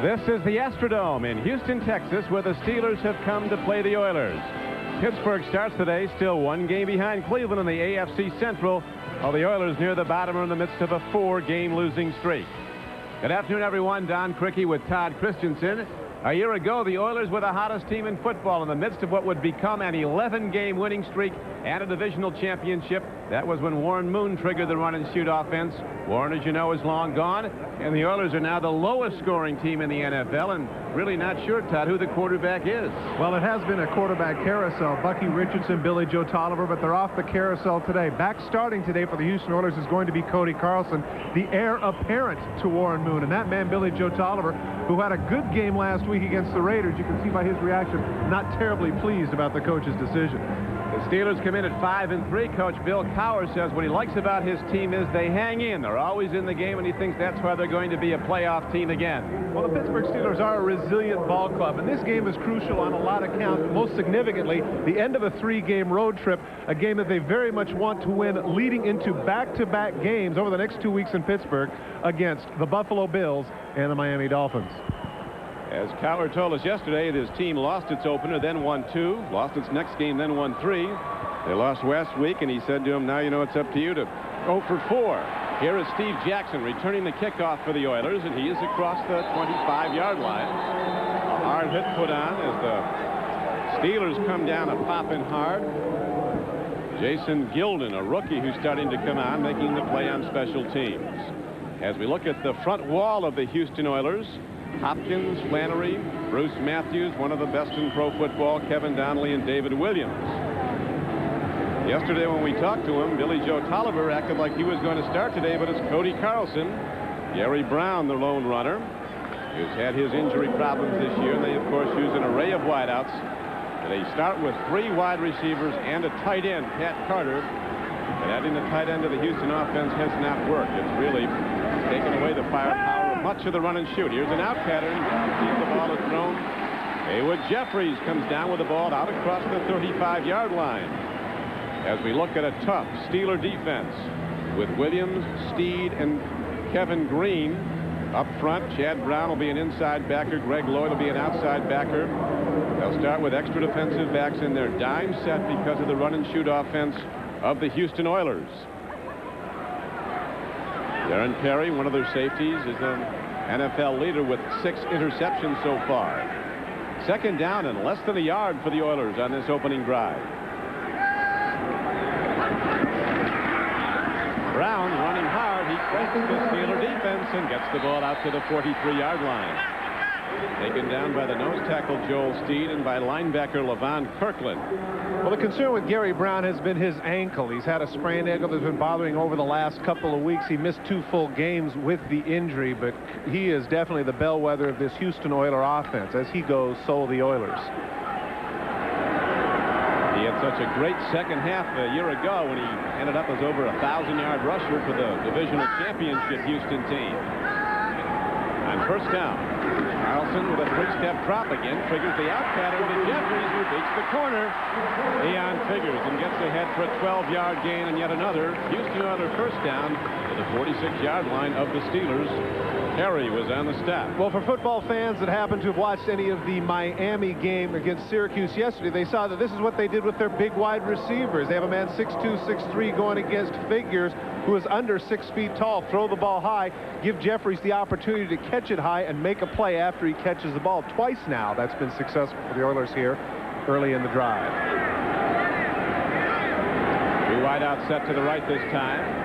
This is the Astrodome in Houston, Texas, where the Steelers have come to play the Oilers. Pittsburgh starts today still one game behind Cleveland in the AFC Central, while the Oilers near the bottom are in the midst of a 4-game losing streak. Good afternoon, everyone. Don Criqui with Todd Christensen. A year ago, the Oilers were the hottest team in football in the midst of what would become an 11-game winning streak and a divisional championship. That was when Warren Moon triggered the run-and-shoot offense. Warren, as you know, is long gone, and the Oilers are now the lowest-scoring team in the NFL, and really not sure, Todd, who the quarterback is. Well, it has been a quarterback carousel. Bucky Richardson, Billy Joe Tolliver, but they're off the carousel today. Back starting today for the Houston Oilers is going to be Cody Carlson, the heir apparent to Warren Moon. And that man, Billy Joe Tolliver, who had a good game last week against the Raiders, you can see by his reaction, not terribly pleased about the coach's decision. The Steelers come in at 5-3. Coach Bill Cowher says what he likes about his team is they hang in. They're always in the game, and he thinks that's why they're going to be a playoff team again. Well, the Pittsburgh Steelers are a resilient ball club, and this game is crucial on a lot of counts. Most significantly, the end of a 3-game road trip, a game that they very much want to win, leading into back-to-back games over the next 2 weeks in Pittsburgh against the Buffalo Bills and the Miami Dolphins. As Cowher told us yesterday, his team lost its opener, then won 2, lost its next game, then won 3. They lost last week, and he said to him, now you know it's up to you to go for 4. Here is Steve Jackson returning the kickoff for the Oilers, and he is across the 25-yard line. A hard hit put on as the Steelers come down a popping hard. Jason Gilden, a rookie who's starting to come on, making the play on special teams. As we look at the front wall of the Houston Oilers, Hopkins, Flannery, Bruce Matthews, one of the best in pro football, Kevin Donnelly, and David Williams. Yesterday when we talked to him, Billy Joe Tolliver acted like he was going to start today, but it's Cody Carlson. Gary Brown, the lone runner, who's had his injury problems this year. They, of course, use an array of wideouts. They start with 3 wide receivers and a tight end, Pat Carter. But adding the tight end to the Houston offense has not worked. It's really taken away the firepower much of the run and shoot. Here's an out pattern. Sees the ball is thrown. Haywood Jeffries comes down with the ball out across the 35-yard line. As we look at a tough Steeler defense with Williams, Steed, and Kevin Green up front. Chad Brown will be an inside backer. Greg Lloyd will be an outside backer. They'll start with extra defensive backs in their dime set because of the run and shoot offense of the Houston Oilers. Darren Perry, one of their safeties, is an NFL leader with 6 interceptions so far. Second down and less than a yard for the Oilers on this opening drive. Brown running hard. He questions the Steeler defense and gets the ball out to the 43-yard line. Taken down by the nose tackle Joel Steed and by linebacker Levon Kirkland. Well, the concern with Gary Brown has been his ankle. He's had a sprained ankle that's been bothering over the last couple of weeks. He missed 2 full games with the injury, but he is definitely the bellwether of this Houston Oiler offense. As he goes, so will the Oilers. He had such a great second half a year ago when he ended up as over a 1,000-yard rusher for the divisional championship Houston team. On first down, Carlson with a 3-step drop again triggers the out pattern to Jeffries, who beats the corner. Leon figures and gets ahead for a 12-yard gain, and yet another Houston Oilers first down to the 46-yard line of the Steelers. Perry was on the stop. Well, for football fans that happen to have watched any of the Miami game against Syracuse yesterday, they saw that this is what they did with their big wide receivers. They have a man 6'2", 6'3", going against Figures, who is under 6 feet tall. Throw the ball high, give Jeffries the opportunity to catch it high and make a play after he catches the ball. Twice now that's been successful for the Oilers here early in the drive. 2 wideouts set to the right this time.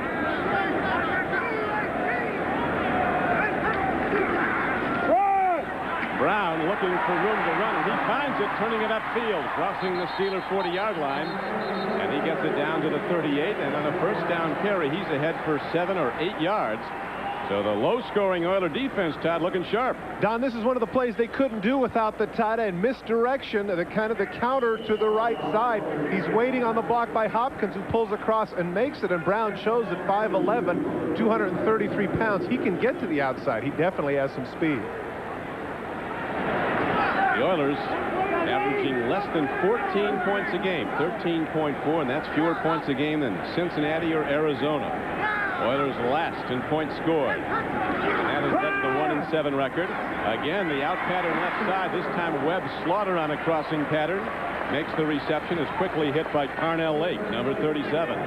Brown looking for room to run, and he finds it, turning it upfield, crossing the Steeler 40-yard line, and he gets it down to the 38, and on a first down carry, he's ahead for 7 or 8 yards. So the low-scoring Oiler defense, Todd, looking sharp. Don, this is one of the plays they couldn't do without the tight end. Misdirection, the counter to the right side. He's waiting on the block by Hopkins, who pulls across and makes it, and Brown shows at 5'11", 233 pounds. He can get to the outside. He definitely has some speed. The Oilers averaging less than 14 points a game, 13.4, and that's fewer points a game than Cincinnati or Arizona. Oilers last in points scored. And that has led to the 1-7 record. Again, the out pattern left side. This time Webb Slaughter on a crossing pattern. Makes the reception. Is quickly hit by Carnell Lake, number 37.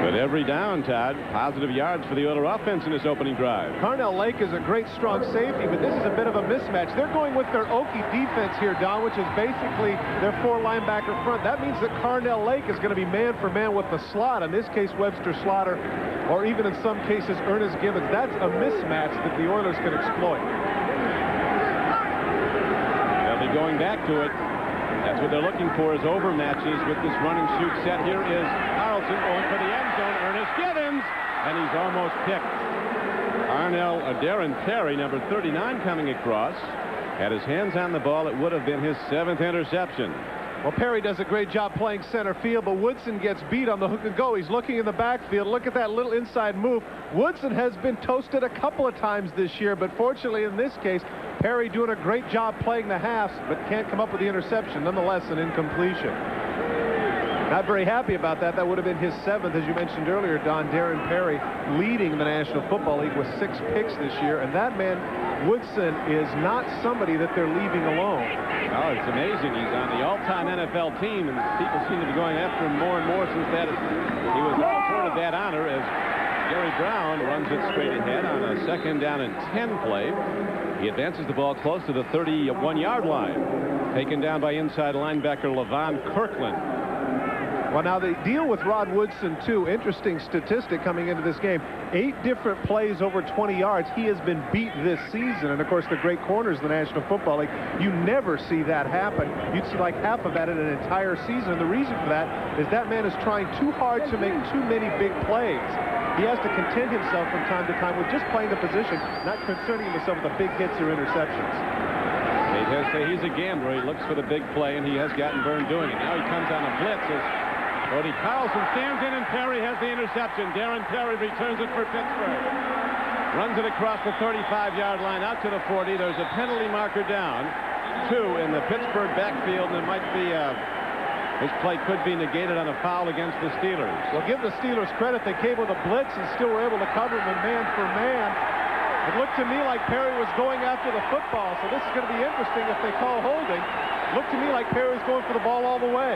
But every down, Todd, positive yards for the Oiler offense in this opening drive. Carnell Lake is a great strong safety, but this is a bit of a mismatch. They're going with their Okie defense here, Don, which is basically their 4 linebacker front. That means that Carnell Lake is going to be man for man with the slot. In this case, Webster Slaughter, or even in some cases, Ernest Gibbons. That's a mismatch that the Oilers can exploit. They'll be going back to it. That's what they're looking for, is overmatches with this running shoot set. Here is Carlson going for the end zone. Ernest Gibbons, and he's almost picked. Darren Perry, number 39, coming across. Had his hands on the ball. It would have been his 7th interception. Well, Perry does a great job playing center field, but Woodson gets beat on the hook and go. He's looking in the backfield. Look at that little inside move. Woodson has been toasted a couple of times this year, but fortunately in this case, Perry doing a great job playing the halves, but can't come up with the interception. Nonetheless, an incompletion. Not very happy about that. That would have been his 7th, as you mentioned earlier, Don. Darren Perry leading the National Football League with 6 picks this year, and that man, Woodson, is not somebody that they're leaving alone. Oh, it's amazing. He's on the all-time NFL team, and people seem to be going after him more and more since that he was afforded that honor, as Gary Brown runs it straight ahead on a 2nd down and 10 play. He advances the ball close to the 31-yard line. Taken down by inside linebacker Levon Kirkland. Well, now the deal with Rod Woodson, too, interesting statistic coming into this game. 8 different plays over 20 yards. He has been beat this season. And, of course, the great corners of the National Football League, you never see that happen. You'd see like half of that in an entire season. And the reason for that is that man is trying too hard to make too many big plays. He has to content himself from time to time with just playing the position, not concerning himself with the big hits or interceptions. They just say he's a gambler. He looks for the big play, and he has gotten burned doing it. Now he comes on a blitz as Cody Carlson stands in, and Perry has the interception. Darren Perry returns it for Pittsburgh. Runs it across the 35-yard line out to the 40. There's a penalty marker down. 2 in the Pittsburgh backfield, and it might be this play could be negated on a foul against the Steelers. Well, give the Steelers credit. They came with a blitz and still were able to cover him man for man. It looked to me like Perry was going after the football, so this is going to be interesting if they call holding. Looked to me like Perry was going for the ball all the way.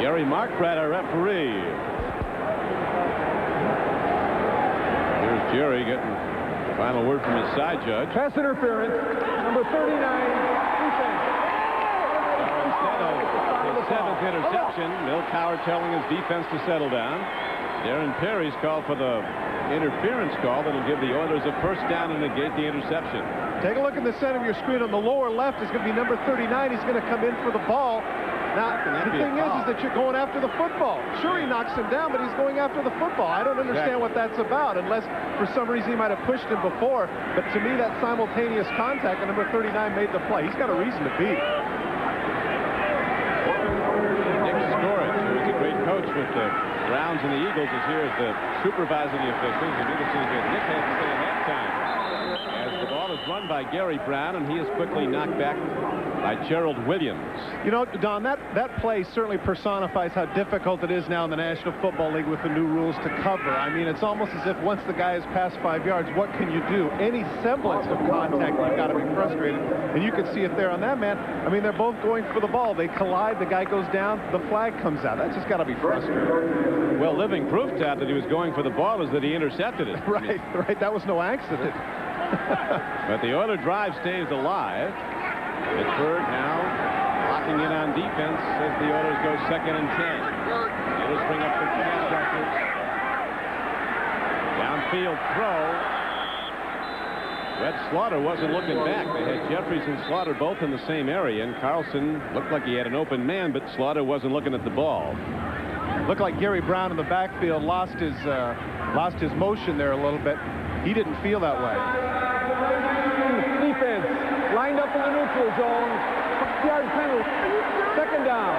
Jerry Markbrad, our referee. Here's Jerry getting the final word from his side judge. Pass interference, number 39, defense. His 7th interception. Milt Coward telling his defense to settle down. Darren Perry's called for the interference call that'll give the Oilers a 1st down and negate the interception. Take a look in the center of your screen. On the lower left is going to be number 39. He's going to come in for the ball. Now, the thing is that you're going after the football. Sure, he knocks him down, but he's going after the football. I don't understand what that's about, unless for some reason he might have pushed him before. But to me, that simultaneous contact, and number 39 made the play. He's got a reason to beat. Dick Skorich, who was a great coach with the Browns and the Eagles, is here as the supervisor of the officials. And you're seeing that Nick has to say at halftime. As the ball is run by Gary Brown, and he is quickly knocked back by Gerald Williams. You know, Don, that play certainly personifies how difficult it is now in the National Football League with the new rules to cover. I mean, it's almost as if once the guy is past 5 yards, what can you do? Any semblance of contact, you've got to be frustrated. And you can see it there on that man. I mean, they're both going for the ball. They collide, the guy goes down, the flag comes out. That's just got to be frustrating. Well, living proof, Todd, that he was going for the ball is that he intercepted it. Right. That was no accident. But the Oiler drive stays alive. Pittsburgh now locking in on defense as the Oilers go 2nd and 10. The Oilers bring up the pass rushers. Downfield throw. Red Slaughter wasn't looking back. They had Jeffries and Slaughter both in the same area, and Carlson looked like he had an open man, but Slaughter wasn't looking at the ball. Looked like Gary Brown in the backfield lost his motion there a little bit. He didn't feel that way. Defense lined up in the neutral zone. 6-yard penalty. 2nd down.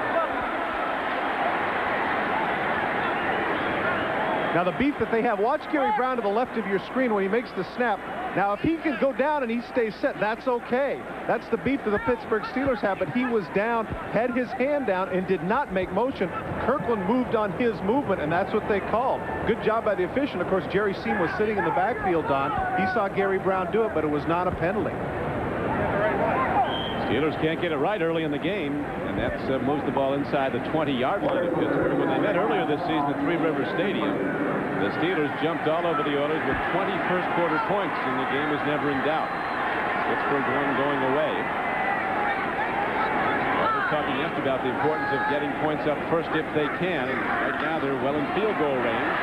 Now, the beef that they have, watch Gary Brown to the left of your screen when he makes the snap. Now, if he can go down and he stays set, that's okay. That's the beef that the Pittsburgh Steelers have, but he was down, had his hand down, and did not make motion. Kirkland moved on his movement, and that's what they called. Good job by the official. Of course, Jerry Seam was sitting in the backfield, Don. He saw Gary Brown do it, but it was not a penalty. Steelers can't get it right early in the game, and that moves the ball inside the 20-yard line of Pittsburgh. When they met earlier this season at Three Rivers Stadium, the Steelers jumped all over the Oilers with 20 first-quarter points, and the game was never in doubt. Pittsburgh won going away. We were talking yesterday about the importance of getting points up first if they can, and right now they're well in field goal range.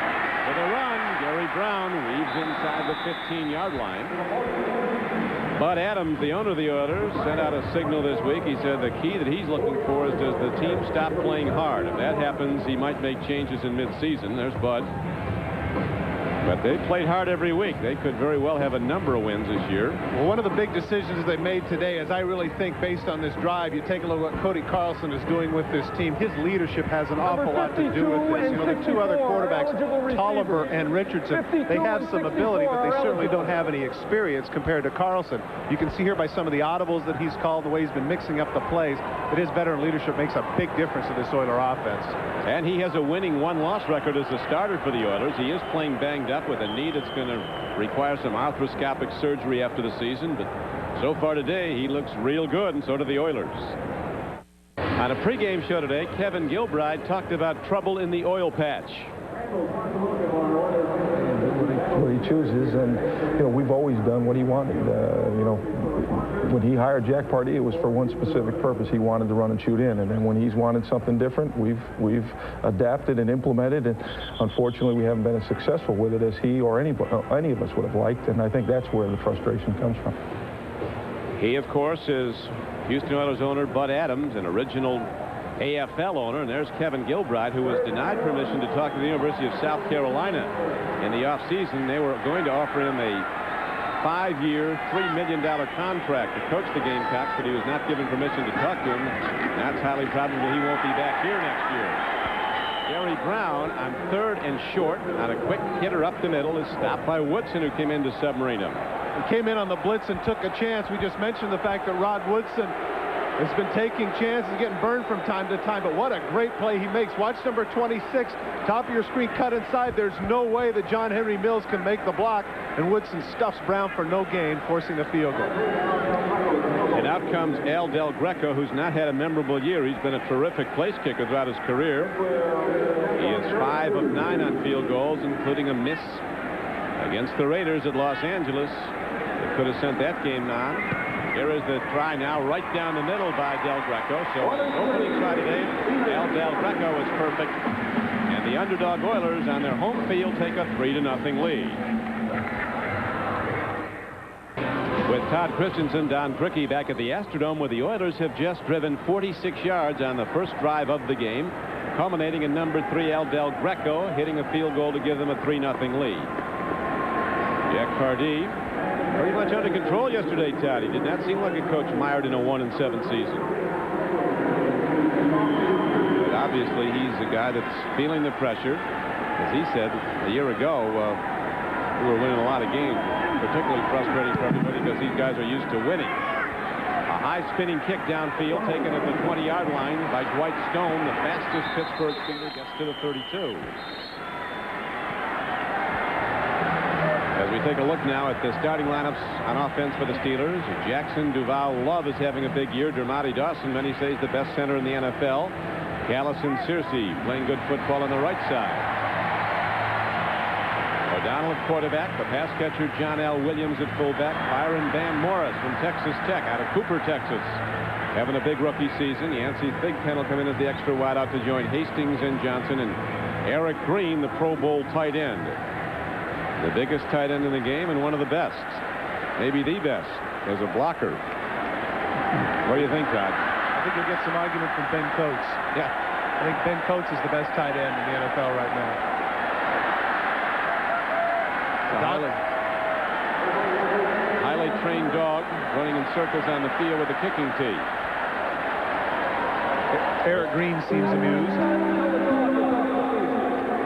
For the run, Gary Brown weaves inside the 15-yard line. Bud Adams, the owner of the Oilers, sent out a signal this week. He said the key that he's looking for is, does the team stop playing hard? If that happens, he might make changes in mid-season. There's Bud. But they played hard every week. They could very well have a number of wins this year. Well, one of the big decisions they made today is, I really think, based on this drive, you take a look at what Cody Carlson is doing with this team. His leadership has an awful lot to do with this. You know, the two other quarterbacks, Tolliver and Richardson, they have some ability, but they certainly don't have any experience compared to Carlson. You can see here by some of the audibles that he's called, the way he's been mixing up the plays, that his veteran leadership makes a big difference to this Oiler offense. And he has a winning one-loss record as a starter for the Oilers. He is playing banged up with a knee that's going to require some arthroscopic surgery after the season, but so far today he looks real good, and so do the Oilers. On a pregame show today, Kevin Gilbride talked about trouble in the oil patch. What he chooses, and you know, we've always done what he wanted. You know, when he hired Jack Pardee, it was for one specific purpose. He wanted to run and shoot in, and then when he's wanted something different, we've adapted and implemented, and unfortunately we haven't been as successful with it as he or any of us would have liked, and I think that's where the frustration comes from. He, of course, is Houston Oilers owner Bud Adams, an original AFL owner, and there's Kevin Gilbride, who was denied permission to talk to the University of South Carolina in the offseason. They were going to offer him a 5-year, $3 million contract to coach the Gamecocks, but he was not given permission to talk to him. That's highly probable he won't be back here next year. Gary Brown on 3rd and short on a quick hitter up the middle is stopped by Woodson, who came in to submarine him. He came in on the blitz and took a chance. We just mentioned the fact that Rod Woodson has been taking chances, getting burned from time to time, but what a great play he makes. Watch number 26, top of your screen, cut inside. There's no way that John Henry Mills can make the block, and Woodson stuffs Brown for no gain, forcing the field goal. And out comes Al Del Greco, who's not had a memorable year. He's been a terrific place kicker throughout his career. He is 5 of 9 on field goals, including a miss against the Raiders at Los Angeles. They could have sent that game on. Here is the try now right down the middle by Del Greco. So opening try today, Del Greco is perfect. And the underdog Oilers on their home field take a 3-0 lead. With Todd Christensen, Don Crickey back at the Astrodome, where the Oilers have just driven 46 yards on the first drive of the game, culminating in number 3, Al Del Greco, hitting a field goal to give them a 3-0 lead. Jack Pardee pretty much under control yesterday, Todd. He did not seem like a coach mired in a 1-7 season. But obviously, he's a guy that's feeling the pressure. As he said a year ago, we were winning a lot of games. Particularly frustrating for everybody because these guys are used to winning. A high spinning kick downfield taken at the 20-yard line by Dwight Stone, the fastest Pittsburgh Steeler, gets to the 32. As we take a look now at the starting lineups on offense for the Steelers, Jackson, Duval, Love is having a big year. Dermody Dawson, many say, is the best center in the NFL. Callison Searcy playing good football on the right side. O'Donnell at quarterback, the pass catcher John L. Williams at fullback, Byron Van Morris from Texas Tech out of Cooper, Texas, having a big rookie season. Yancey Thigpen will come in as the extra wideout to join Hastings and Johnson, and Eric Green, the Pro Bowl tight end. The biggest tight end in the game and one of the best, maybe the best, as a blocker. What do you think, Todd? I think you'll get some argument from Ben Coates. Yeah. I think Ben Coates is the best tight end in the NFL right now. Highly trained dog running in circles on the field with a kicking tee. Eric Green seems amused.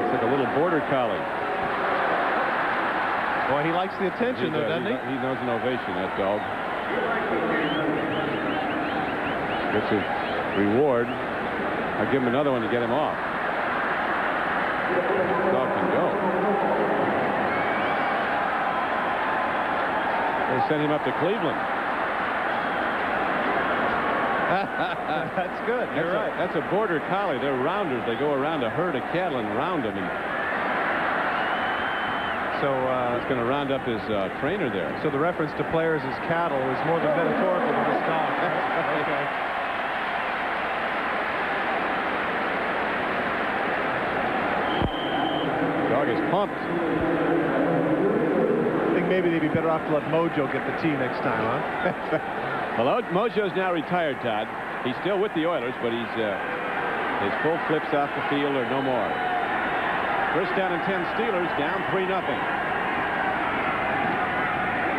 It's like a little border collie. Boy, he likes the attention, though, doesn't he? He knows an ovation, that dog. Gets a reward. I'll give him another one to get him off. Dog can go. They sent him up to Cleveland. That's good. You're right. That's a border collie. They're rounders. They go around a herd of cattle and round them. And so he's going to round up his trainer there. So the reference to players as cattle is more than metaphorical than this dog. Okay. Dog is pumped. I think maybe they'd be better off to let Mojo get the tee next time, huh? Well, Mojo's now retired, Todd. He's still with the Oilers, but he's his full flips off the field are no more. First down and 10 Steelers, down 3-0.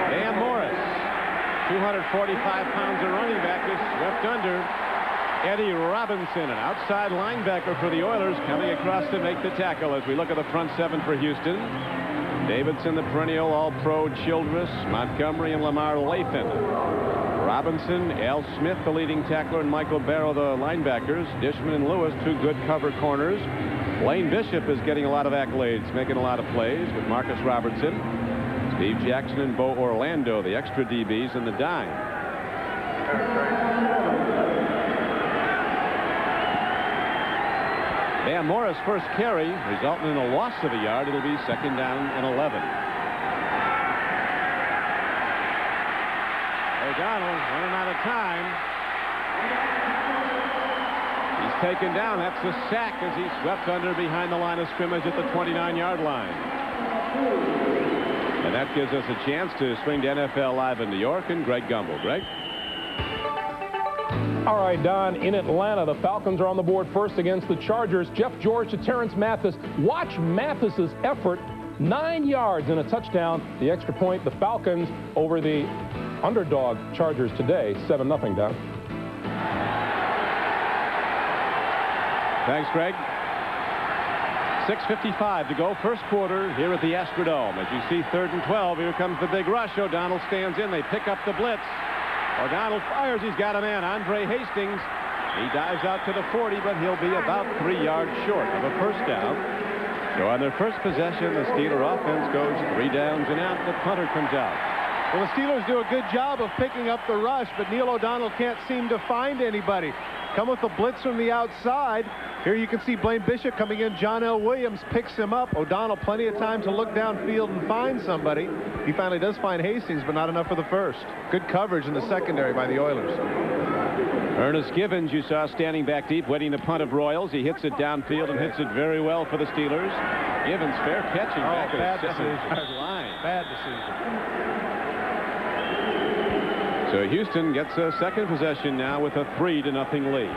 Dan Morris, 245 pounds of running back, is swept under. Eddie Robinson, an outside linebacker for the Oilers, coming across to make the tackle as we look at the front seven for Houston. Davidson, the perennial All-Pro Childress, Montgomery, and Lamar Lathan. Robinson, Al Smith, the leading tackler, and Michael Barrow, the linebackers. Dishman and Lewis, two good cover corners. Blaine Bishop is getting a lot of accolades, making a lot of plays with Marcus Robertson. Steve Jackson and Bo Orlando, the extra DBs, and the dime. Dan Morris' first carry, resulting in a loss of a yard. It'll be second down and 11. O'Donnell running out of time. He's taken down. That's a sack as he swept under behind the line of scrimmage at the 29-yard line. And that gives us a chance to swing to NFL Live in New York and Greg Gumbel. Greg? All right, Don, in Atlanta, the Falcons are on the board first against the Chargers. Jeff George to Terrence Mathis. Watch Mathis's effort. 9 yards and a touchdown. The extra point, the Falcons over the underdog Chargers today, 7-0, Don. Thanks, Greg. 6:55 to go, first quarter here at the Astrodome. As you see, 3rd and 12. Here comes the big rush. O'Donnell stands in. They pick up the blitz. O'Donnell fires. He's got a man. Andre Hastings. He dives out to the 40, but he'll be about 3 yards short of a first down. So on their first possession, the Steeler offense goes 3 downs and out. The punter comes out. Well, the Steelers do a good job of picking up the rush, but Neil O'Donnell can't seem to find anybody. Come with the blitz from the outside. Here you can see Blaine Bishop coming in. John L. Williams picks him up. O'Donnell plenty of time to look downfield and find somebody. He finally does find Hastings, but not enough for the first. Good coverage in the secondary by the Oilers. Ernest Givens, you saw standing back deep, waiting the punt of Royals. He hits it downfield and hits it very well for the Steelers. Givens, fair catching back at the 7-yard line. Bad decision. So Houston gets a second possession now with a 3-0 lead.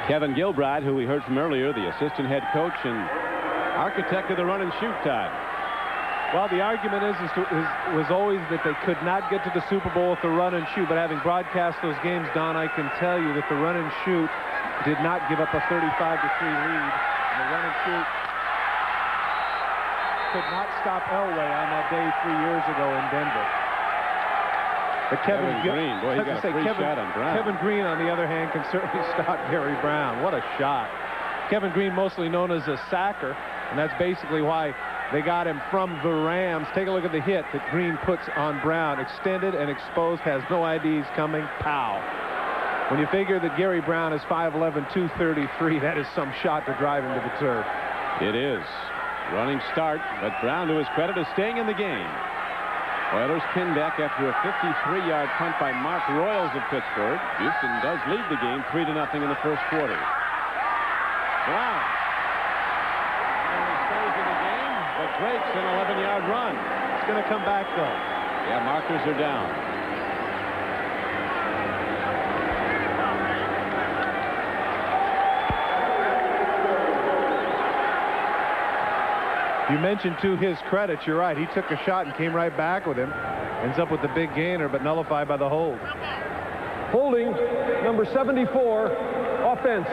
Kevin Gilbride, who we heard from earlier, the assistant head coach and architect of the run and shoot time. Well, the argument was always that they could not get to the Super Bowl with the run and shoot. But having broadcast those games, Don, I can tell you that the run and shoot did not give up a 35-3 lead. And the run and shoot could not stop Elway on that day 3 years ago in Denver. But Kevin Green, boy, he got a free shot on Brown. Kevin Green, on the other hand, can certainly stop Gary Brown. What a shot. Kevin Green, mostly known as a sacker, and that's basically why they got him from the Rams. Take a look at the hit that Green puts on Brown. Extended and exposed, has no IDs coming. Pow. When you figure that Gary Brown is 5'11", 233, that is some shot to drive him to the turf. It is. Running start, but Brown, to his credit, is staying in the game. Oilers pinned back after a 53-yard punt by Mark Royals of Pittsburgh. Houston does lead the game 3-0 in the first quarter. Brown. Stays in the game, but breaks an 11-yard run. It's going to come back, though. Yeah, markers are down. You mentioned to his credit, you're right. He took a shot and came right back with him. Ends up with the big gainer, but nullified by the hold. Holding number 74, offense.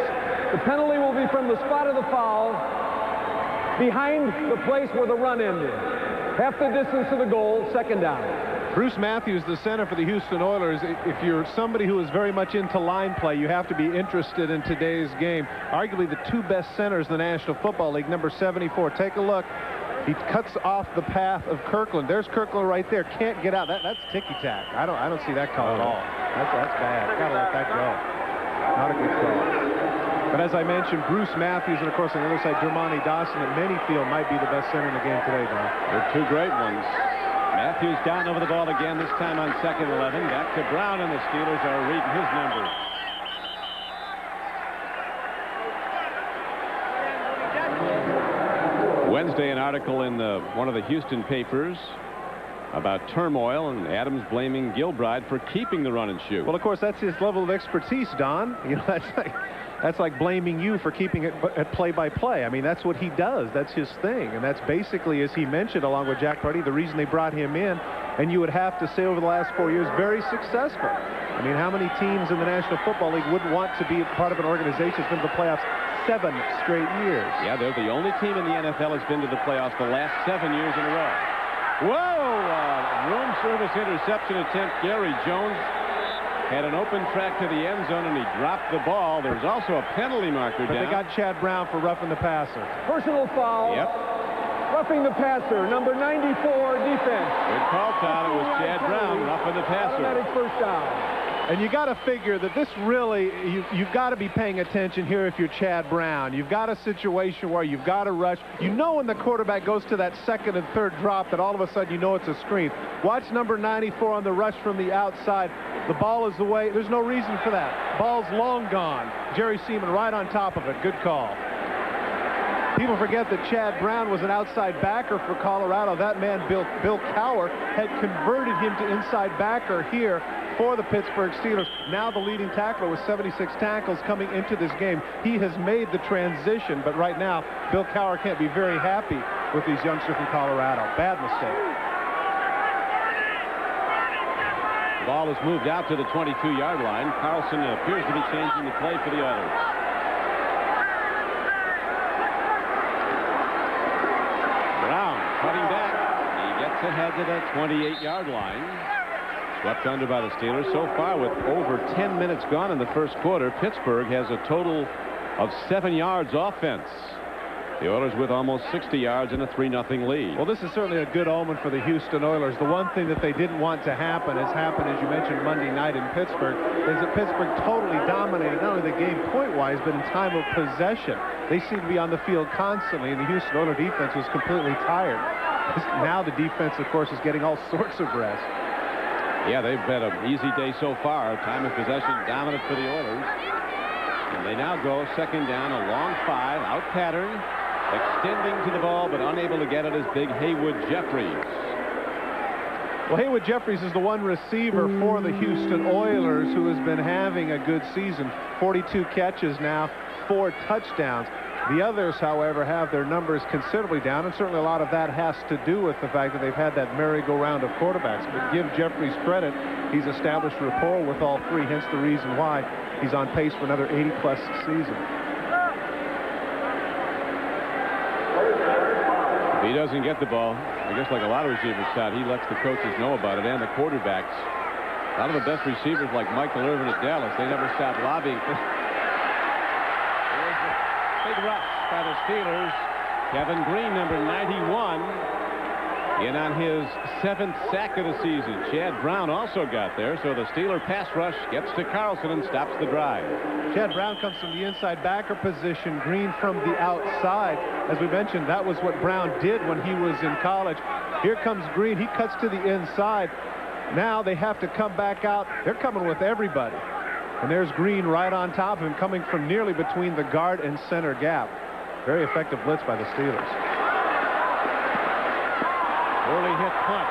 The penalty will be from the spot of the foul behind the place where the run ended. Half the distance to the goal, second down. Bruce Matthews, the center for the Houston Oilers. If you're somebody who is very much into line play, you have to be interested in today's game. Arguably the two best centers in the National Football League, number 74. Take a look. He cuts off the path of Kirkland. There's Kirkland right there. Can't get out. That's ticky-tack. I don't see that call at all. That's bad. Got to let that go. Not a good call. But as I mentioned, Bruce Matthews, and of course on the other side, Dermontti Dawson, that many feel might be the best center in the game today, Don. They're two great ones. Matthews down over the ball again, this time on 2nd 11. Back to Brown, and the Steelers are reading his numbers. Wednesday, an article in one of the Houston papers about turmoil, and Adams blaming Gilbride for keeping the run and shoot. Well, of course, that's his level of expertise, Don. You know, that's like blaming you for keeping it at play-by-play. I mean, that's what he does. That's his thing. And that's basically, as he mentioned, along with Jack Pardee, the reason they brought him in. And you would have to say over the last 4 years, very successful. I mean, how many teams in the National Football League wouldn't want to be part of an organization that's been to the playoffs 7 straight years? Yeah, they're the only team in the NFL that's been to the playoffs the last 7 years in a row. Whoa! Room service interception attempt. Gary Jones had an open track to the end zone, and he dropped the ball. There's also a penalty marker but down. They got Chad Brown for roughing the passer. Personal foul. Yep. Roughing the passer, number 94, defense. Good call, Todd. It was Chad Brown roughing the passer. Automatic first down. And you got to figure that this really, you've got to be paying attention here if you're Chad Brown. You've got a situation where you've got to rush. You know when the quarterback goes to that second and third drop that all of a sudden you know it's a screen. Watch number 94 on the rush from the outside. The ball is away. There's no reason for that. Ball's long gone. Jerry Seaman right on top of it. Good call. People forget that Chad Brown was an outside backer for Colorado. That man, Bill Cowher, had converted him to inside backer here for the Pittsburgh Steelers. Now the leading tackler with 76 tackles coming into this game. He has made the transition, but right now, Bill Cowher can't be very happy with these youngsters from Colorado. Bad mistake. The ball is moved out to the 22-yard line. Carlson appears to be changing the play for the Oilers. Brown cutting back. He gets ahead to the 28-yard line. Swept under by the Steelers. So far, with over 10 minutes gone in the first quarter, Pittsburgh has a total of 7 yards offense. The Oilers with almost 60 yards and a 3-0 lead. Well, this is certainly a good omen for the Houston Oilers. The one thing that they didn't want to happen has happened, as you mentioned, Monday night in Pittsburgh, is that Pittsburgh totally dominated not only the game point-wise, but in time of possession. They seem to be on the field constantly, and the Houston Oilers defense was completely tired. Now the defense, of course, is getting all sorts of rest. Yeah, they've had an easy day so far. Time of possession dominant for the Oilers. And they now go second down, a long 5, out pattern. Extending to the ball, but unable to get it is big Haywood Jeffries. Well, Haywood Jeffries is the one receiver for the Houston Oilers who has been having a good season. 42 catches now, 4 touchdowns. The others, however, have their numbers considerably down, and certainly a lot of that has to do with the fact that they've had that merry-go-round of quarterbacks. But give Jeffries credit, he's established rapport with all three, hence the reason why he's on pace for another 80-plus season. If he doesn't get the ball, I guess like a lot of receivers, Todd, he lets the coaches know about it and the quarterbacks. A lot of the best receivers like Michael Irvin at Dallas, they never stop lobbying. There's a big rush by the Steelers. Kevin Green, number 91, in on his 7th sack of the season. Chad Brown also got there, so the Steeler pass rush gets to Carlson and stops the drive. Chad Brown comes from the inside backer position, Green from the outside. As we mentioned, that was what Brown did when he was in college. Here comes Green. He cuts to the inside. Now they have to come back out. They're coming with everybody. And there's Green right on top of him, coming from nearly between the guard and center gap. Very effective blitz by the Steelers. Early hit punt.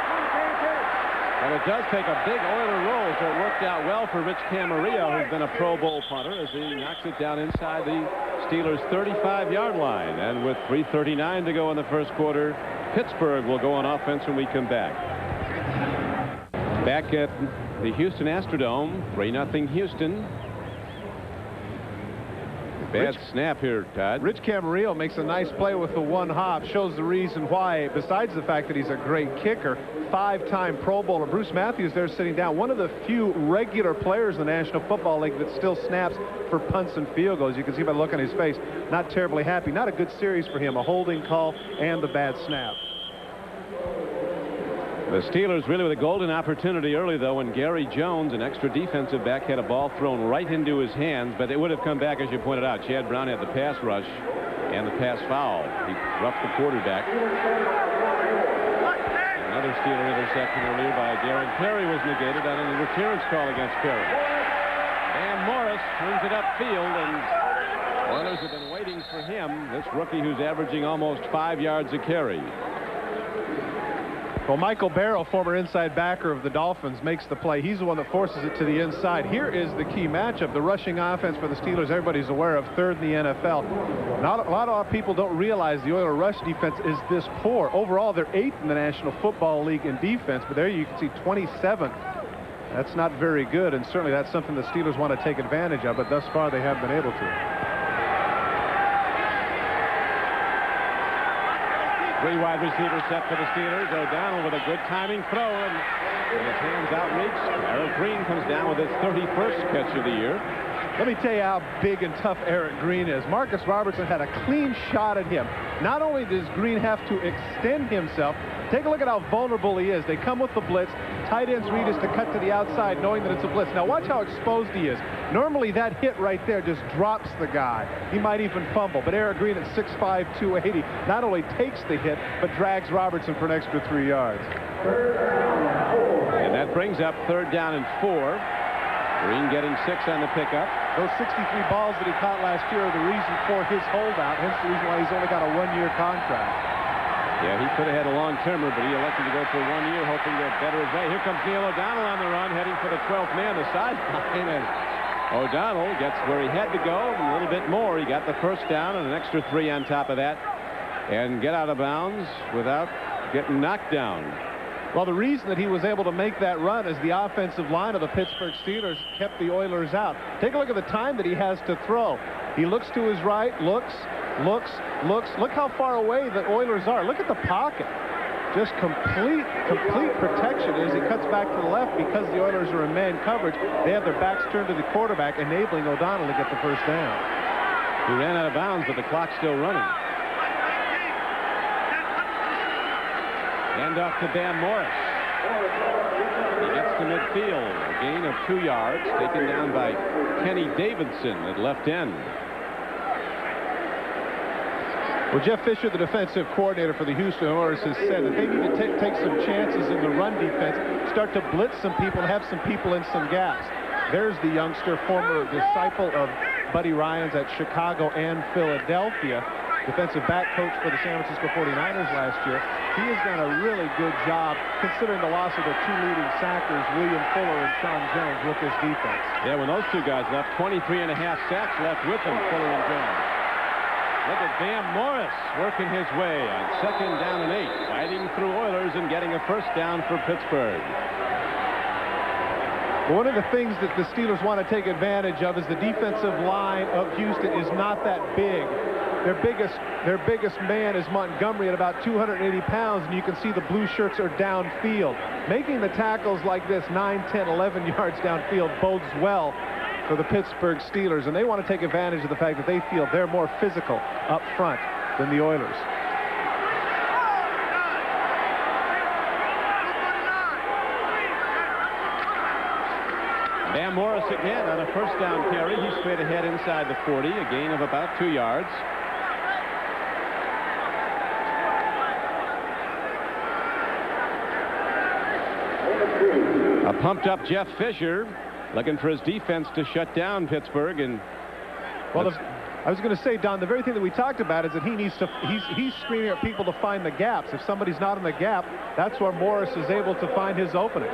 And it does take a big Oiler roll, so it worked out well for Rich Camarillo, who's been a Pro Bowl punter, as he knocks it down inside the Steelers' 35-yard line. And with 3:39 to go in the first quarter, Pittsburgh will go on offense when we come back. Back at the Houston Astrodome, 3-0 Houston. Bad snap here, Todd. Rich Camarillo makes a nice play with the one hop. Shows the reason why, besides the fact that he's a great kicker. 5-time Pro Bowler. Bruce Matthews there sitting down. One of the few regular players in the National Football League that still snaps for punts and field goals. You can see by the look on his face, not terribly happy. Not a good series for him. A holding call and the bad snap. The Steelers really with a golden opportunity early, though, when Gary Jones, an extra defensive back, had a ball thrown right into his hands, but it would have come back, as you pointed out. Chad Brown had the pass rush and the pass foul. He roughed the quarterback. Another Steeler interception earlier by Darren Perry was negated on an interference call against Perry. And Morris turns it upfield, and Oilers have been waiting for him, this rookie who's averaging almost 5 yards a carry. Well, Michael Barrow, former inside backer of the Dolphins, makes the play. He's the one that forces it to the inside. Here is the key matchup. The rushing offense for the Steelers, everybody's aware of, third in the NFL. Not a lot of people don't realize the Oiler rush defense is this poor. Overall, they're 8th in the National Football League in defense, but there you can see 27th. That's not very good, and certainly that's something the Steelers want to take advantage of, but thus far they haven't been able to. 3 wide receivers set for the Steelers. O'Donnell with a good timing throw, and with his hands outreached, Eric Green comes down with his 31st catch of the year. Let me tell you how big and tough Eric Green is. Marcus Robertson had a clean shot at him. Not only does Green have to extend himself, take a look at how vulnerable he is. They come with the blitz. Tight end's read is to cut to the outside knowing that it's a blitz. Now watch how exposed he is. Normally that hit right there just drops the guy. He might even fumble. But Eric Green at 6'5", 280 not only takes the hit, but drags Robertson for an extra 3 yards. And that brings up 3rd down and 4. Green getting 6 on the pickup. Those 63 balls that he caught last year are the reason for his holdout, hence the reason why he's only got a 1-year contract. Yeah, he could have had a long-termer, but he elected to go for 1 year, hoping to better his way. Here comes Neil O'Donnell on the run, heading for the 12th man, the sideline, and O'Donnell gets where he had to go, and a little bit more. He got the first down and an extra 3 on top of that, and get out of bounds without getting knocked down. Well, the reason that he was able to make that run is the offensive line of the Pittsburgh Steelers kept the Oilers out. Take a look at the time that he has to throw. He looks to his right, looks. Look how far away the Oilers are. Look at the pocket. Just complete protection as he cuts back to the left because the Oilers are in man coverage. They have their backs turned to the quarterback, enabling O'Donnell to get the first down. He ran out of bounds, but the clock's still running. Hand off to Bam Morris. He gets to midfield. A gain of 2 yards, taken down by Kenny Davidson at left end. Well, Jeff Fisher, the defensive coordinator for the Houston Oilers, has said that they need to take some chances in the run defense, start to blitz some people, and have some people in some gaps. There's the youngster, former disciple of Buddy Ryan's at Chicago and Philadelphia, defensive back coach for the San Francisco 49ers last year. He has done a really good job, considering the loss of the 2 leading sackers, William Fuller and Sean Jones, with this defense. Yeah, when those 2 guys left, 23.5 sacks left with them, Fuller and Jones. Look at Bam Morris working his way on 2nd down and 8, fighting through Oilers and getting a first down for Pittsburgh. One of the things that the Steelers want to take advantage of is the defensive line of Houston is not that big. Their biggest man is Montgomery at about 280 pounds, and you can see the blue shirts are downfield. Making the tackles like this 9, 10, 11 yards downfield bodes well for the Pittsburgh Steelers, and they want to take advantage of the fact that they feel they're more physical up front than the Oilers. Bam Morris again on a first down carry. He's straight ahead inside the 40, a gain of about 2 yards. A pumped up Jeff Fisher looking for his defense to shut down Pittsburgh. And well, I was going to say, Don, the very thing that we talked about is that he's screaming at people to find the gaps. If somebody's not in the gap, that's where Morris is able to find his opening.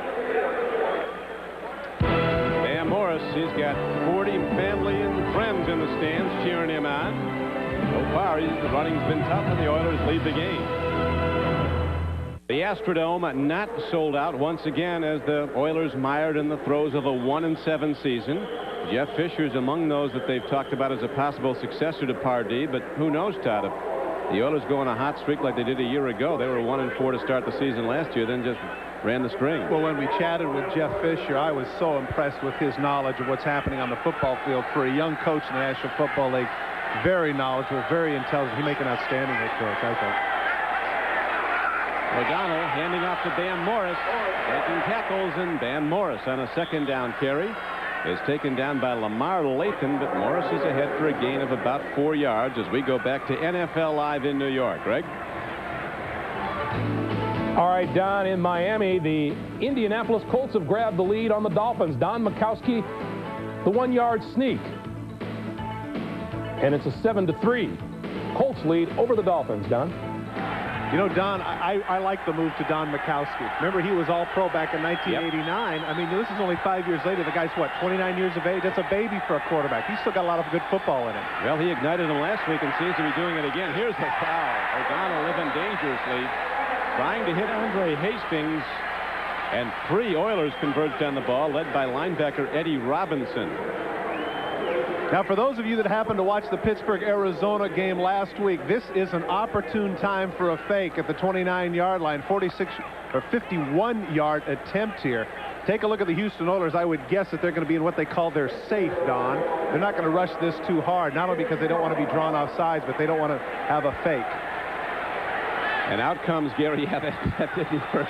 Bam Morris, he's got 40 family and friends in the stands cheering him on. So far, the running's been tough, and the Oilers lead the game. The Astrodome not sold out once again as the Oilers mired in the throes of a 1-7 season. Jeff Fisher's among those that they've talked about as a possible successor to Pardee, but who knows, Todd? If the Oilers go on a hot streak like they did a year ago, they were 1-4 to start the season last year, then just ran the string. Well, when we chatted with Jeff Fisher, I was so impressed with his knowledge of what's happening on the football field for a young coach in the National Football League. Very knowledgeable, very intelligent. He make an outstanding head coach, I think. O'Donnell handing off to Bam Morris, making tackles, and Bam Morris on a second down carry is taken down by Lamar Lathan, but Morris is ahead for a gain of about 4 yards as we go back to NFL Live in New York. Greg? All right, Don, in Miami, the Indianapolis Colts have grabbed the lead on the Dolphins. Don Majkowski, the 1-yard sneak. And it's a 7-3 Colts lead over the Dolphins, Don. You know, Don, I like the move to Don Majkowski. Remember, he was All-Pro back in 1989. Yep. I mean, this is only 5 years later. The guy's, what, 29 years of age? That's a baby for a quarterback. He's still got a lot of good football in him. Well, he ignited him last week and seems to be doing it again. Here's the foul. O'Donnell living dangerously, trying to hit Andre Hastings, and 3 Oilers converged on the ball, led by linebacker Eddie Robinson. Now, for those of you that happened to watch the Pittsburgh-Arizona game last week, this is an opportune time for a fake at the 29-yard line. 51-yard attempt here. Take a look at the Houston Oilers. I would guess that they're going to be in what they call their safe, Don. They're not going to rush this too hard, not only because they don't want to be drawn off sides, but they don't want to have a fake. And out comes Gary. Yeah, that didn't work.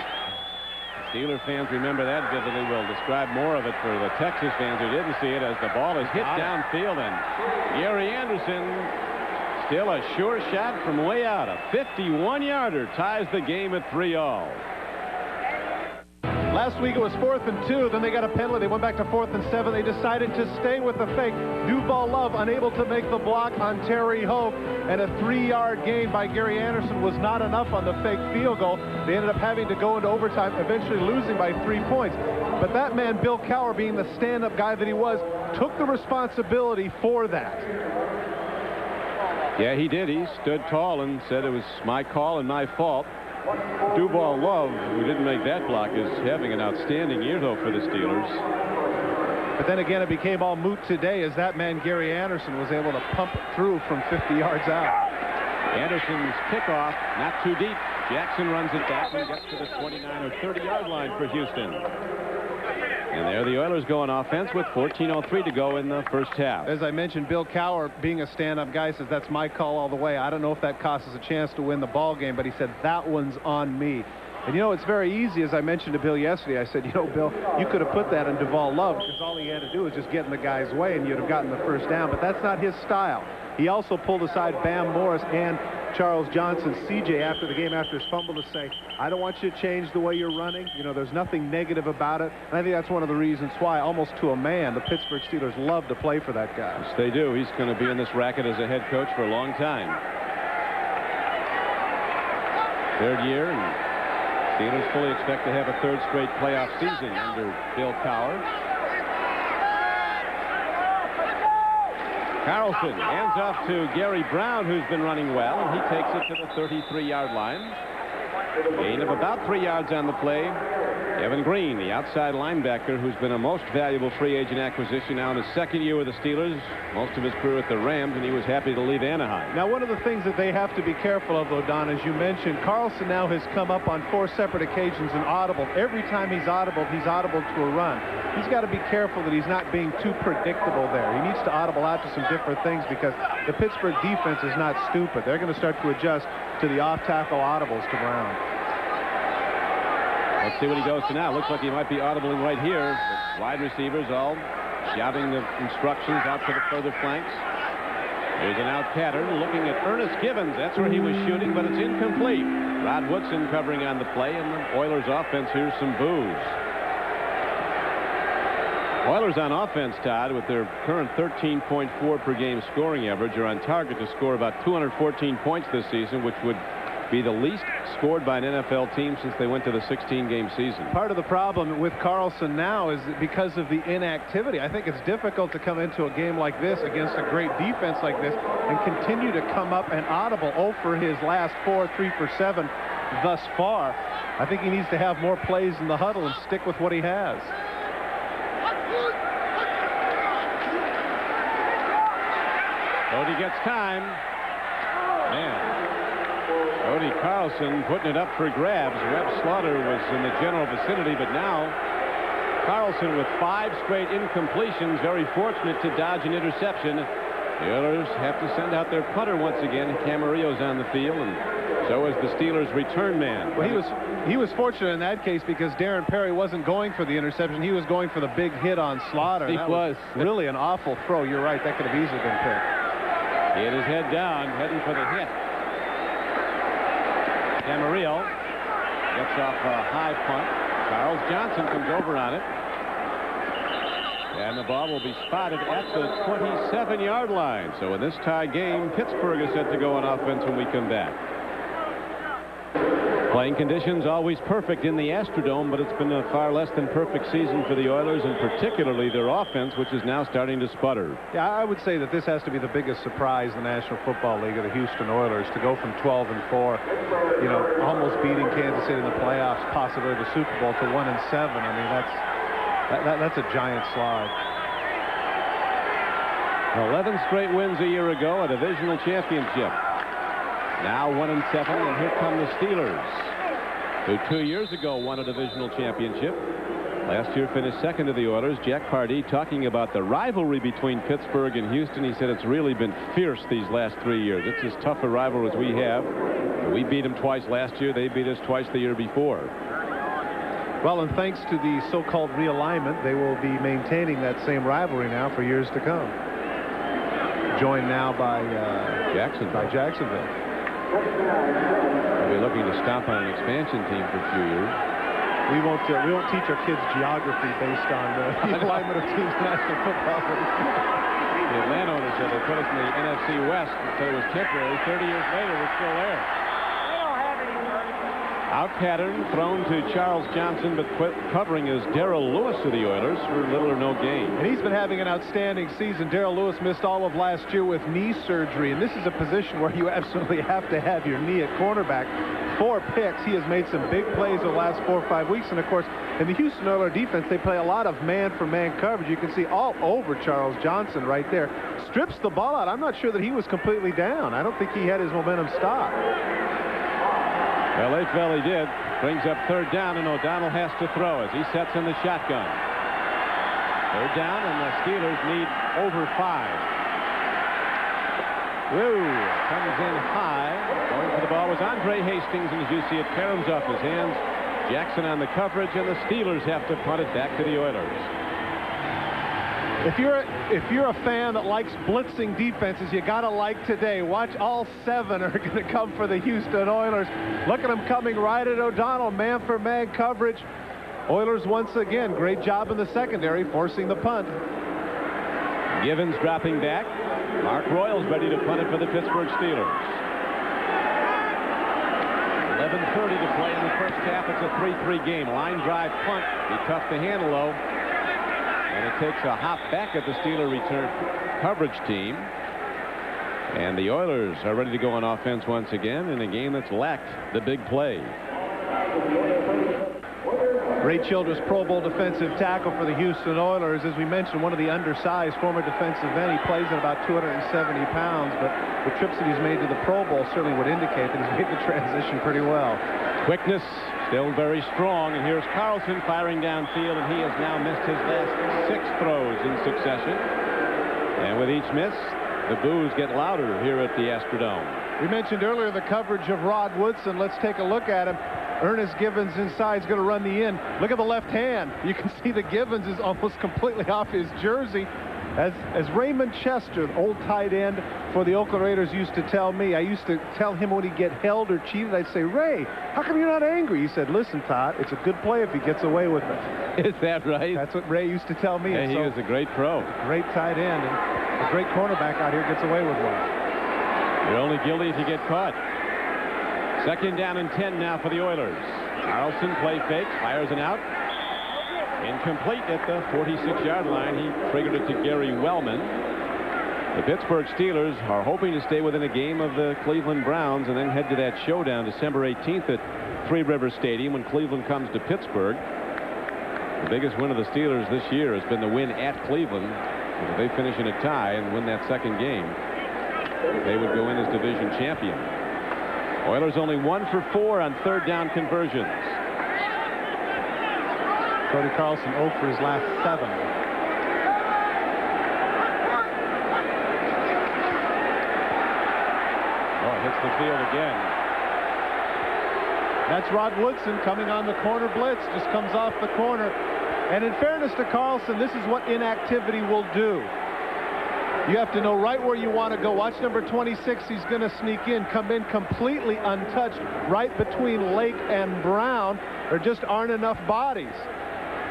Steeler fans remember that vividly. We'll describe more of it for the Texas fans who didn't see it as the ball is hit downfield, and Gary Anderson, still a sure shot from way out. A 51-yarder ties the game at 3-all. Last week it was 4th and 2. Then they got a penalty. They went back to 4th and 7. They decided to stay with the fake. Duval Love unable to make the block on Terry Hope, and a 3-yard gain by Gary Anderson was not enough on the fake field goal. They ended up having to go into overtime, eventually losing by 3 points. But that man, Bill Cowher, being the stand-up guy that he was, took the responsibility for that. Yeah, he did. He stood tall and said it was my call and my fault. Duval Love, who didn't make that block, is having an outstanding year, though, for the Steelers. But then again, it became all moot today as that man, Gary Anderson, was able to pump through from 50 yards out. Anderson's kickoff, not too deep. Jackson runs it back and gets to the 29 or 30-yard line for Houston. And there the Oilers go on offense with 14:03 to go in the first half. As I mentioned, Bill Cowher, being a stand-up guy, says that's my call all the way. I don't know if that costs us a chance to win the ball game, but he said that one's on me. And, you know, it's very easy. As I mentioned to Bill yesterday, I said, you know, Bill, you could have put that on Duval Love because all he had to do was just get in the guy's way and you'd have gotten the first down. But that's not his style. He also pulled aside Bam Morris and Charles Johnson, CJ, after the game, after his fumble, to say, I don't want you to change the way you're running. You know, there's nothing negative about it. And I think that's one of the reasons why, almost to a man, the Pittsburgh Steelers love to play for that guy. Yes, they do. He's going to be in this racket as a head coach for a long time. 3rd year, and Steelers fully expect to have a 3rd straight playoff season under Bill Cowher. Carlson hands off to Gary Brown, who's been running well, and he takes it to the 33-yard line. Gain of about 3 yards on the play. Evan Green, the outside linebacker, who's been a most valuable free agent acquisition now in his 2nd year with the Steelers, most of his career at the Rams, and he was happy to leave Anaheim. Now, one of the things that they have to be careful of, though, Don, as you mentioned, Carlson now has come up on 4 separate occasions and audible. Every time he's audible to a run. He's got to be careful that he's not being too predictable there. He needs to audible out to some different things because the Pittsburgh defense is not stupid. They're going to start to adjust to the off-tackle audibles to Brown. Let's see what he goes to now. Looks like he might be audibling right here. The wide receivers all shouting the instructions out to the further flanks. There's an out pattern looking at Ernest Givens. That's where he was shooting, but it's incomplete. Rod Woodson covering on the play, and the Oilers offense hears some boos. Oilers on offense, Todd, with their current 13.4 per game scoring average, are on target to score about 214 points this season, which would be the least scored by an NFL team since they went to the 16-game season. Part of the problem with Carlson now is that because of the inactivity. I think it's difficult to come into a game like this against a great defense like this and continue to come up and audible. 0 for his last 4, 3 for 7 thus far. I think he needs to have more plays in the huddle and stick with what he has. Cody gets time. Man, Cody Carlson putting it up for grabs. Webb Slaughter was in the general vicinity, but now Carlson with 5 straight incompletions, very fortunate to dodge an interception. The Oilers have to send out their punter once again. Camarillo's on the field, and so is the Steelers' return man. Well, he was fortunate in that case because Darren Perry wasn't going for the interception. He was going for the big hit on Slaughter. He was really an awful throw. You're right. That could have easily been picked. He had his head down, heading for the hit. Camarillo gets off a high punt. Charles Johnson comes over on it. And the ball will be spotted at the 27-yard line. So in this tie game, Pittsburgh is set to go on offense when we come back. Playing conditions always perfect in the Astrodome, but it's been a far less than perfect season for the Oilers, and particularly their offense, which is now starting to sputter. Yeah, I would say that this has to be the biggest surprise in the National Football League of the Houston Oilers, to go from 12-4, you know, almost beating Kansas City in the playoffs, possibly the Super Bowl, to 1-7. I mean, that's a giant slide. 11 straight wins a year ago, a divisional championship. Now 1-7, and here come the Steelers, who 2 years ago won a divisional championship. Last year finished second to the Oilers. Jack Pardee talking about the rivalry between Pittsburgh and Houston. He said it's really been fierce these last 3 years. It's as tough a rivalry as we have. We beat them twice last year. They beat us twice the year before. Well, and thanks to the so-called realignment, they will be maintaining that same rivalry now for years to come. Joined now by Jacksonville. We'll be looking to stomp on an expansion team for a few years. We won't teach our kids geography based on the alignment of teams in the National Football League. The Atlanta owners said they put us in the NFC West until it was temporary. 30 years later, we're still there. Out pattern thrown to Charles Johnson, but covering is Darrell Lewis of the Oilers for little or no gain. And he's been having an outstanding season. Darrell Lewis missed all of last year with knee surgery, and this is a position where you absolutely have to have your knee at cornerback. 4 picks. He has made some big plays the last 4 or 5 weeks, and of course, in the Houston Oilers defense, they play a lot of man-for-man coverage. You can see all over Charles Johnson right there. Strips the ball out. I'm not sure that he was completely down. I don't think he had his momentum stopped. Well, Leifveld did. Brings up 3rd down, and O'Donnell has to throw as he sets in the shotgun. 3rd down, and the Steelers need over 5. Woo! Comes in high. Going for the ball was Andre Hastings, and as you see it, caroms off his hands. Jackson on the coverage, and the Steelers have to punt it back to the Oilers. If you're a fan that likes blitzing defenses, you got to like today. Watch, all 7 are going to come for the Houston Oilers. Look at them coming right at O'Donnell. Man-for-man coverage. Oilers once again, great job in the secondary, forcing the punt. Givens dropping back. Mark Royals ready to punt it for the Pittsburgh Steelers. 11:30 to play in the first half. It's a 3-3 game. Line drive punt. Be tough to handle, though. And it takes a hop back at the Steeler return coverage team. And the Oilers are ready to go on offense once again in a game that's lacked the big play. Ray Childress, Pro Bowl defensive tackle for the Houston Oilers. As we mentioned, one of the undersized former defensive end. He plays at about 270 pounds, but the trips that he's made to the Pro Bowl certainly would indicate that he's made the transition pretty well. Quickness still very strong, and here's Carlson firing downfield, and he has now missed his last 6 throws in succession. And with each miss, the boos get louder here at the Astrodome. We mentioned earlier the coverage of Rod Woodson. Let's take a look at him. Ernest Givens inside is going to run the in. Look at the left hand. You can see that Givens is almost completely off his jersey. As Raymond Chester, old tight end for the Oakland Raiders, used to tell me, I used to tell him when he'd get held or cheated, I'd say, Ray, how come you're not angry? He said, listen, Todd, it's a good play if he gets away with it. Is that right? That's what Ray used to tell me. Hey, he was a great pro. Great tight end, and a great cornerback out here gets away with one. You're only guilty if you get caught. 2nd down and 10 now for the Oilers. Carlson play fakes, fires it out. Incomplete at the 46-yard line. He triggered it to Gary Wellman. The Pittsburgh Steelers are hoping to stay within a game of the Cleveland Browns and then head to that showdown December 18th at Three River Stadium when Cleveland comes to Pittsburgh. The biggest win of the Steelers this year has been the win at Cleveland. If they finish in a tie and win that 2nd game. they would go in as division champion. Oilers only 1 for 4 on third down conversions. Cody Carlson 0 for his last 7. Oh, hits the field again. That's Rod Woodson coming on the corner blitz. Just comes off the corner. And in fairness to Carlson, this is what inactivity will do. You have to know right where you want to go. Watch number 26. He's going to sneak in, come in completely untouched right between Lake and Brown. There just aren't enough bodies.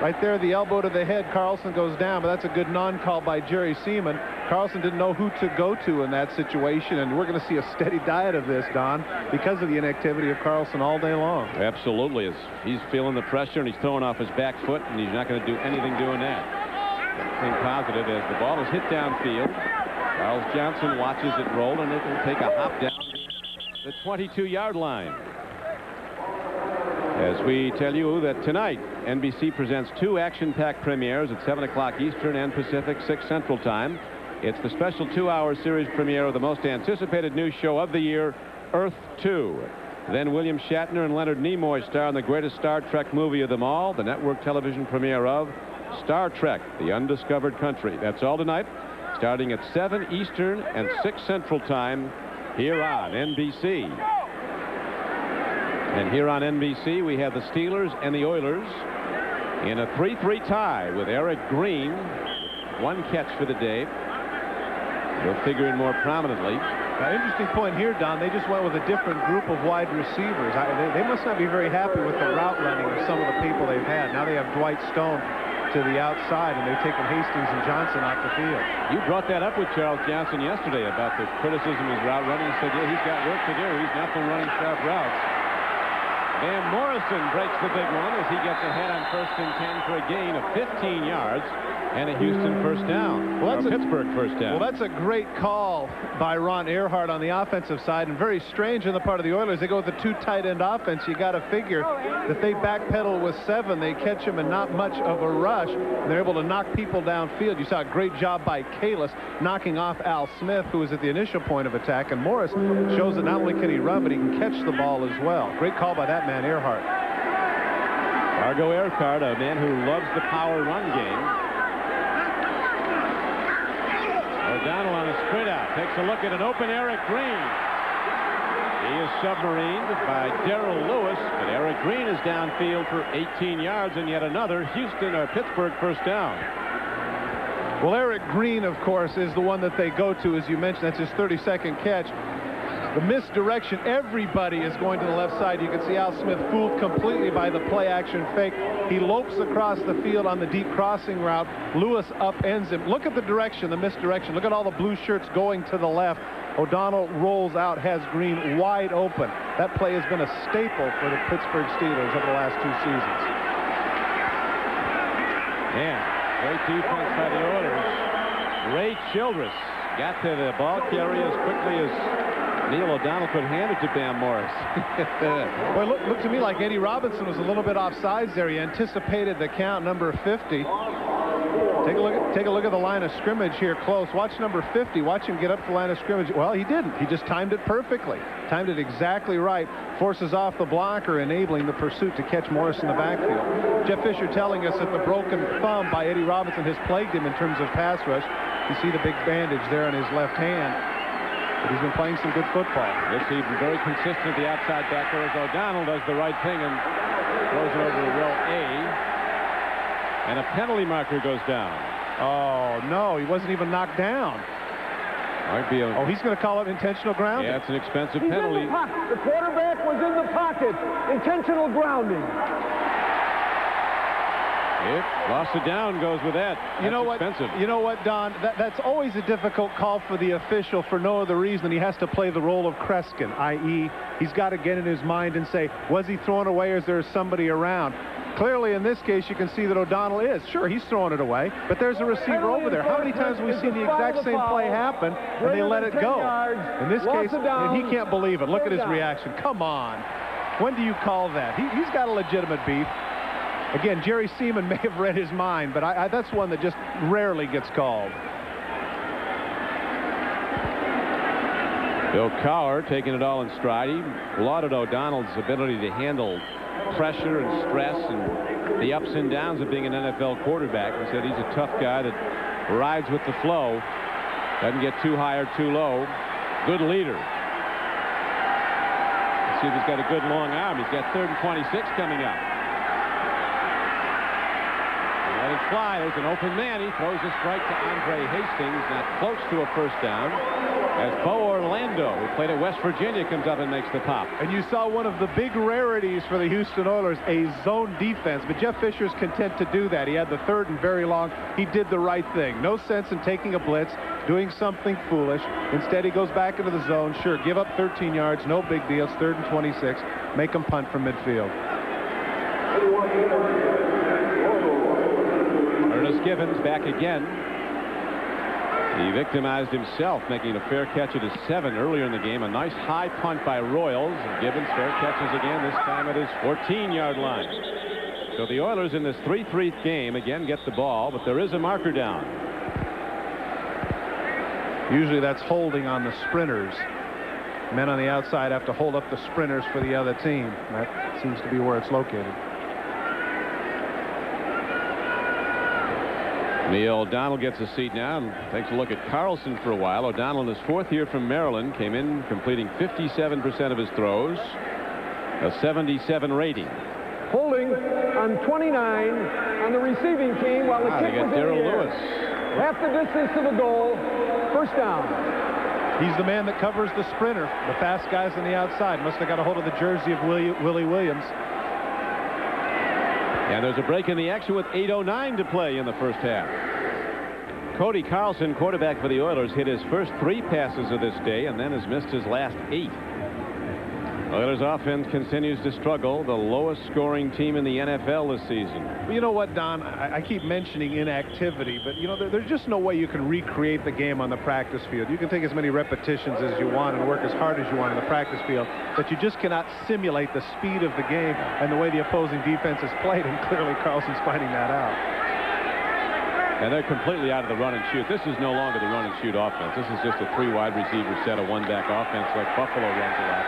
Right there, the elbow to the head. Carlson goes down, but that's a good non-call by Jerry Seaman. Carlson didn't know who to go to in that situation, and we're going to see a steady diet of this, Don, because of the inactivity of Carlson all day long. Absolutely. He's feeling the pressure, and he's throwing off his back foot, and he's not going to do anything doing that. Think positive as the ball is hit downfield. Charles Johnson watches it roll, and it will take a hop down the 22-yard line. As we tell you that tonight, NBC presents 2 action-packed premieres at 7 o'clock Eastern and Pacific, 6 Central Time. It's the special 2-hour series premiere of the most anticipated new show of the year, Earth 2. Then William Shatner and Leonard Nimoy star in the greatest Star Trek movie of them all, the network television premiere of Star Trek, The Undiscovered Country. That's all tonight, starting at 7 Eastern and 6 Central Time here on NBC. And here on NBC, we have the Steelers and the Oilers in a 3-3 tie with Eric Green. 1 catch for the day. He'll figure in more prominently. Interesting point here, Don. They just went with a different group of wide receivers. They must not be very happy with the route running of some of the people they've had. Now they have Dwight Stone to the outside, and they've taken Hastings and Johnson off the field. You brought that up with Charles Johnson yesterday about the criticism of his route running. He said, yeah, he's got work to do. He's not been running sharp routes. Van Morrison breaks the big one as he gets ahead on 1st and 10 for a gain of 15 yards and a Houston first down. Well, that's a Pittsburgh first down. Well, that's a great call by Ron Earhart on the offensive side, and very strange on the part of the Oilers. They go with a 2 tight end offense. You got to figure that they backpedal with 7. They catch him in not much of a rush, and they're able to knock people downfield. You saw a great job by Kalis knocking off Al Smith, who was at the initial point of attack, and Morris shows that not only can he run, but he can catch the ball as well. Great call by that man, Earhart. Argo Earhart, a man who loves the power run game. O'Donnell on a sprint out, takes a look at an open Eric Green. He is submarined by Darrell Lewis, but Eric Green is downfield for 18 yards and yet another Houston or Pittsburgh first down. Well, Eric Green, of course, is the one that they go to, as you mentioned. That's his 32nd catch. The misdirection, everybody is going to the left side. You can see Al Smith fooled completely by the play-action fake. He lopes across the field on the deep crossing route. Lewis upends him. Look at the direction, the misdirection. Look at all the blue shirts going to the left. O'Donnell rolls out, has Green wide open. That play has been a staple for the Pittsburgh Steelers over the last 2 seasons. Man, great defense by the Oilers. Ray Childress got to the ball carrier as quickly as Neil O'Donnell could hand it to Bam Morris. Well, looked to me like Eddie Robinson was a little bit offsides there. He anticipated the count, number 50. Take a look at the line of scrimmage here close. Watch number 50. Watch him get up the line of scrimmage. Well, he didn't. He just timed it perfectly. Timed it exactly right. Forces off the blocker, enabling the pursuit to catch Morris in the backfield. Jeff Fisher telling us that the broken thumb by Eddie Robinson has plagued him in terms of pass rush. You see the big bandage there on his left hand. But he's been playing some good football. This he's been very consistent at the outside backer as O'Donnell does the right thing and throws it over to row A. And a penalty marker goes down. Oh, no, he wasn't even knocked down. Might be oh, he's going to call it intentional grounding. Yeah, it's an expensive He's penalty. In the pocket. The quarterback was in the pocket. Intentional grounding. Loss of down goes with that. You know what? Expensive. You know what, Don? That's always a difficult call for the official for no other reason than he has to play the role of Kreskin, i.e., he's got to get in his mind and say, was he throwing away or is there somebody around? Clearly, in this case, you can see that O'Donnell is. Sure, he's throwing it away, but there's a receiver over there. How many times have we seen the exact same play happen and they let it go? In this case, and he can't believe it. Look at his reaction. Come on. When do you call that? He's got a legitimate beef. Again, Jerry Seaman may have read his mind, but that's one that just rarely gets called. Bill Cowher taking it all in stride. He lauded O'Donnell's ability to handle pressure and stress and the ups and downs of being an NFL quarterback. He said he's a tough guy that rides with the flow, doesn't get too high or too low. Good leader. Let's see if he's got a good long arm. He's got 3rd and 26 coming up. Let it fly. There's an open man. He throws a strike to Andre Hastings, not close to a first down, as Bo Orlando, who played at West Virginia, comes up and makes the pop. And you saw one of the big rarities for the Houston Oilers, a zone defense. But Jeff Fisher's content to do that. He had the 3rd and very long. He did the right thing. No sense in taking a blitz, doing something foolish. Instead, he goes back into the zone. Sure, give up 13 yards. No big deal. It's 3rd and 26. Make him punt from midfield. Ernest Givens back again. He victimized himself, making a fair catch at his 7 earlier in the game. A nice high punt by Royals. And Givens fair catches again, this time at his 14-yard line. So the Oilers in this 3-3 game again get the ball, but there is a marker down. Usually that's holding on the sprinters. Men on the outside have to hold up the sprinters for the other team. That seems to be where it's located. Neil O'Donnell gets a seat now and takes a look at Carlson for a while. O'Donnell in his 4th year from Maryland came in completing 57% of his throws, a 77 rating. Holding on 29 on the receiving team while the kick was in the air. Half the distance to the goal. First down. He's the man that covers the sprinter. The fast guys on the outside. Must have got a hold of the jersey of Willie Williams. And there's a break in the action with 8:09 to play in the first half. Cody Carlson, quarterback for the Oilers, hit his first 3 passes of this day and then has missed his last 8. Oilers offense continues to struggle, the lowest scoring team in the NFL this season. Well, you know what, Don? I keep mentioning inactivity, but you know there's just no way you can recreate the game on the practice field. You can take as many repetitions as you want and work as hard as you want on the practice field, but you just cannot simulate the speed of the game and the way the opposing defense is played, and clearly Carlson's finding that out. And they're completely out of the run and shoot. This is no longer the run and shoot offense. This is just a 3 wide receiver set, a 1-back offense like Buffalo runs a lot.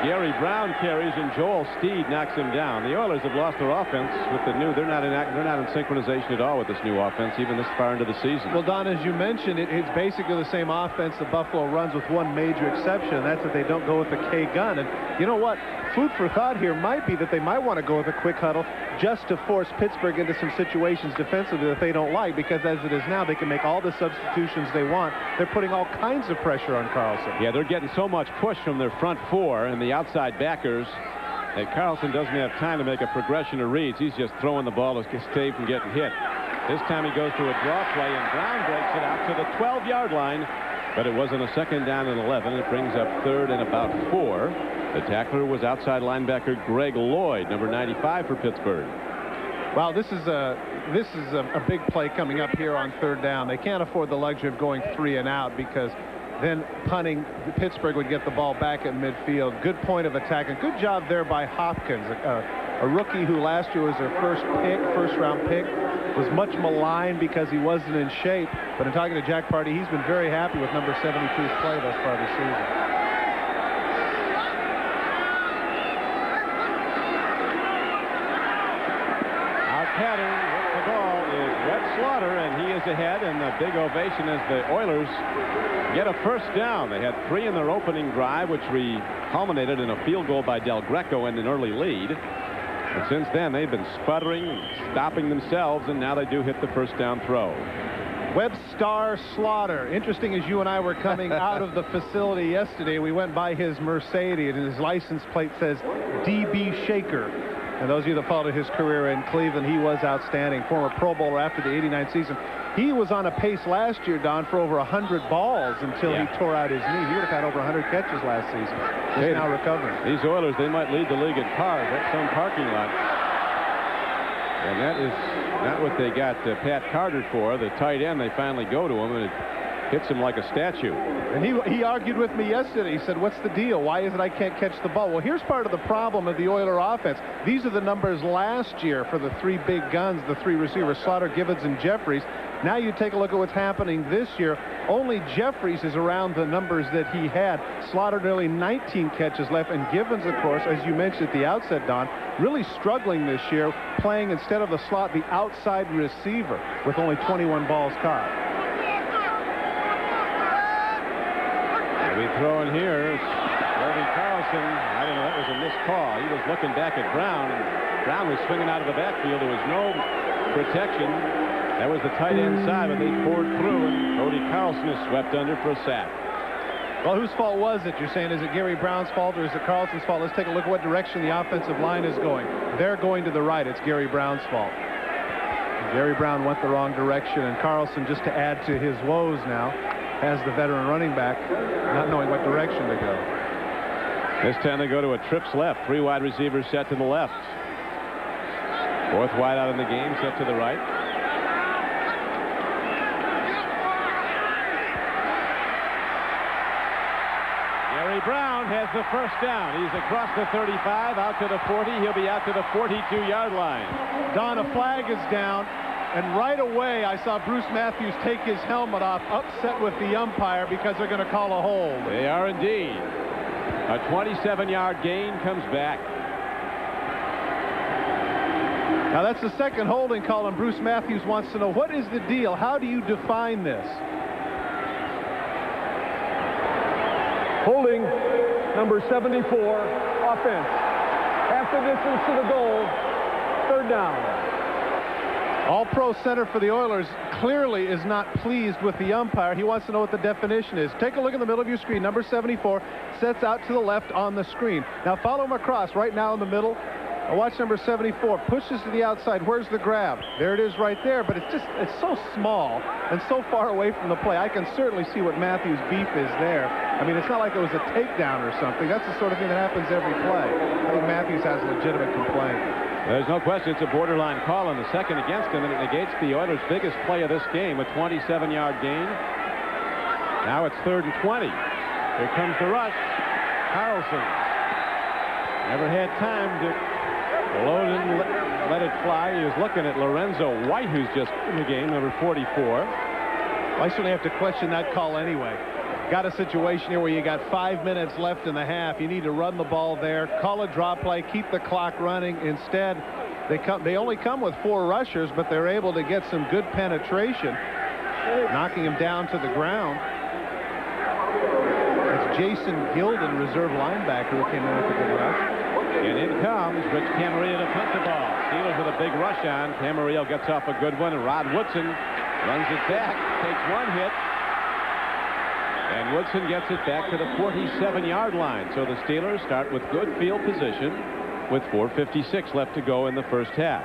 Gary Brown carries and Joel Steed knocks him down. The Oilers have lost their offense with the new. They're not in synchronization at all with this new offense, even this far into the season. Well, Don, as you mentioned, it's basically the same offense that Buffalo runs, with one major exception, and that's that they don't go with the K gun. And you know what? Food for thought here might be that they might want to go with a quick huddle just to force Pittsburgh into some situations defensively that they don't like, because as it is now, they can make all the substitutions they want. They're putting all kinds of pressure on Carlson. Yeah, they're getting so much push from their front 4 and the outside backers that Carlson doesn't have time to make a progression of reads. He's just throwing the ball to stay from getting hit. This time he goes to a draw play, and Brown breaks it out to the 12-yard line, but it wasn't a 2nd down and 11. It brings up 3rd and about 4. The tackler was outside linebacker Greg Lloyd, number 95 for Pittsburgh. Wow, this is a big play coming up here on 3rd down. They can't afford the luxury of going 3 and out, because then punting, Pittsburgh would get the ball back at midfield. Good point of attack, and good job there by Hopkins, a rookie who last year was their first-round pick, was much maligned because he wasn't in shape. But in talking to Jack Party, he's been very happy with number 72's play thus far this season. Pattern with the ball is Webb Slaughter, and he is ahead, and a big ovation as the Oilers get a first down. They had 3 in their opening drive, which culminated in a field goal by Del Greco and an early lead. And since then, they've been sputtering and stopping themselves, and now they do hit the first down throw. Webb Slaughter. Interesting, as you and I were coming out of the facility yesterday, we went by his Mercedes, and his license plate says DB Shaker. And those of you that followed his career in Cleveland, he was outstanding. Former Pro Bowler after the '89 season. He was on a pace last year, Don, for over 100 balls until he tore out his knee. He would have had over 100 catches last season. He's now recovering. These Oilers, they might lead the league in cars. That's some parking lot. And that is not what they got Pat Carter for. The tight end, they finally go to him, and it hits him like a statue. And he argued with me yesterday. He said, what's the deal? Why is it I can't catch the ball? Well, here's part of the problem of the Oiler offense. These are the numbers last year for the 3 big guns, the 3 receivers, Slaughter, Givens, and Jeffries. Now you take a look at what's happening this year. Only Jeffries is around the numbers that he had. Slaughter nearly 19 catches left, and Givens, of course, as you mentioned at the outset, Don, really struggling this year, playing instead of the slot, the outside receiver with only 21 balls caught. We throw in here Cody Carlson. I don't know, that was a missed call. He was looking back at Brown, and Brown was swinging out of the backfield. There was no protection. That was the tight end side, but they poured through, and Cody Carlson is swept under for a sack. Well, whose fault was it, you're saying? Is it Gary Brown's fault or is it Carlson's fault? Let's take a look at what direction the offensive line is going. They're going to the right. It's Gary Brown's fault. Gary Brown went the wrong direction, and Carlson, just to add to his woes now, has the veteran running back not knowing what direction to go. This time they go to a trips left. 3 wide receivers set to the left. 4th wide out in the game, set to the right. Gary Brown has the first down. He's across the 35, out to the 40. He'll be out to the 42-yard line. Don, a flag is down, and right away I saw Bruce Matthews take his helmet off, upset with the umpire because they're going to call a hold. They are indeed. A 27-yard gain comes back. Now that's the second holding call, and Bruce Matthews wants to know, what is the deal? How do you define this? Holding number 74, offense. Half the distance to the goal, 3rd down. All-pro center for the Oilers clearly is not pleased with the umpire. He wants to know what the definition is. Take a look in the middle of your screen. Number 74 sets out to the left on the screen. Now follow him across right now in the middle. Watch number 74, pushes to the outside. Where's the grab? There it is right there, but it's so small and so far away from the play. I can certainly see what Matthews' beef is there. I mean, it's not like it was a takedown or something. That's the sort of thing that happens every play. I think Matthews has a legitimate complaint. There's no question it's a borderline call on the second against him, and it negates the Oilers' biggest play of this game, a 27-yard gain. Now it's 3rd and 20. Here comes the rush. Carlson never had time to load and let it fly. He was looking at Lorenzo White, who's just in the game, number 44. I certainly have to question that call anyway. Got a situation here where you got 5 minutes left in the half. You need to run the ball there, call a drop play, keep the clock running. Instead, they only come with 4 rushers, but they're able to get some good penetration, knocking him down to the ground. It's Jason Gilden, reserve linebacker, who came in with a good rush. And in comes Rich Camarillo to punt the ball. Steelers with a big rush on. Camarillo gets off a good one, and Rod Woodson runs it back, takes 1 hit, and Woodson gets it back to the 47-yard line. So the Steelers start with good field position with 4:56 left to go in the first half.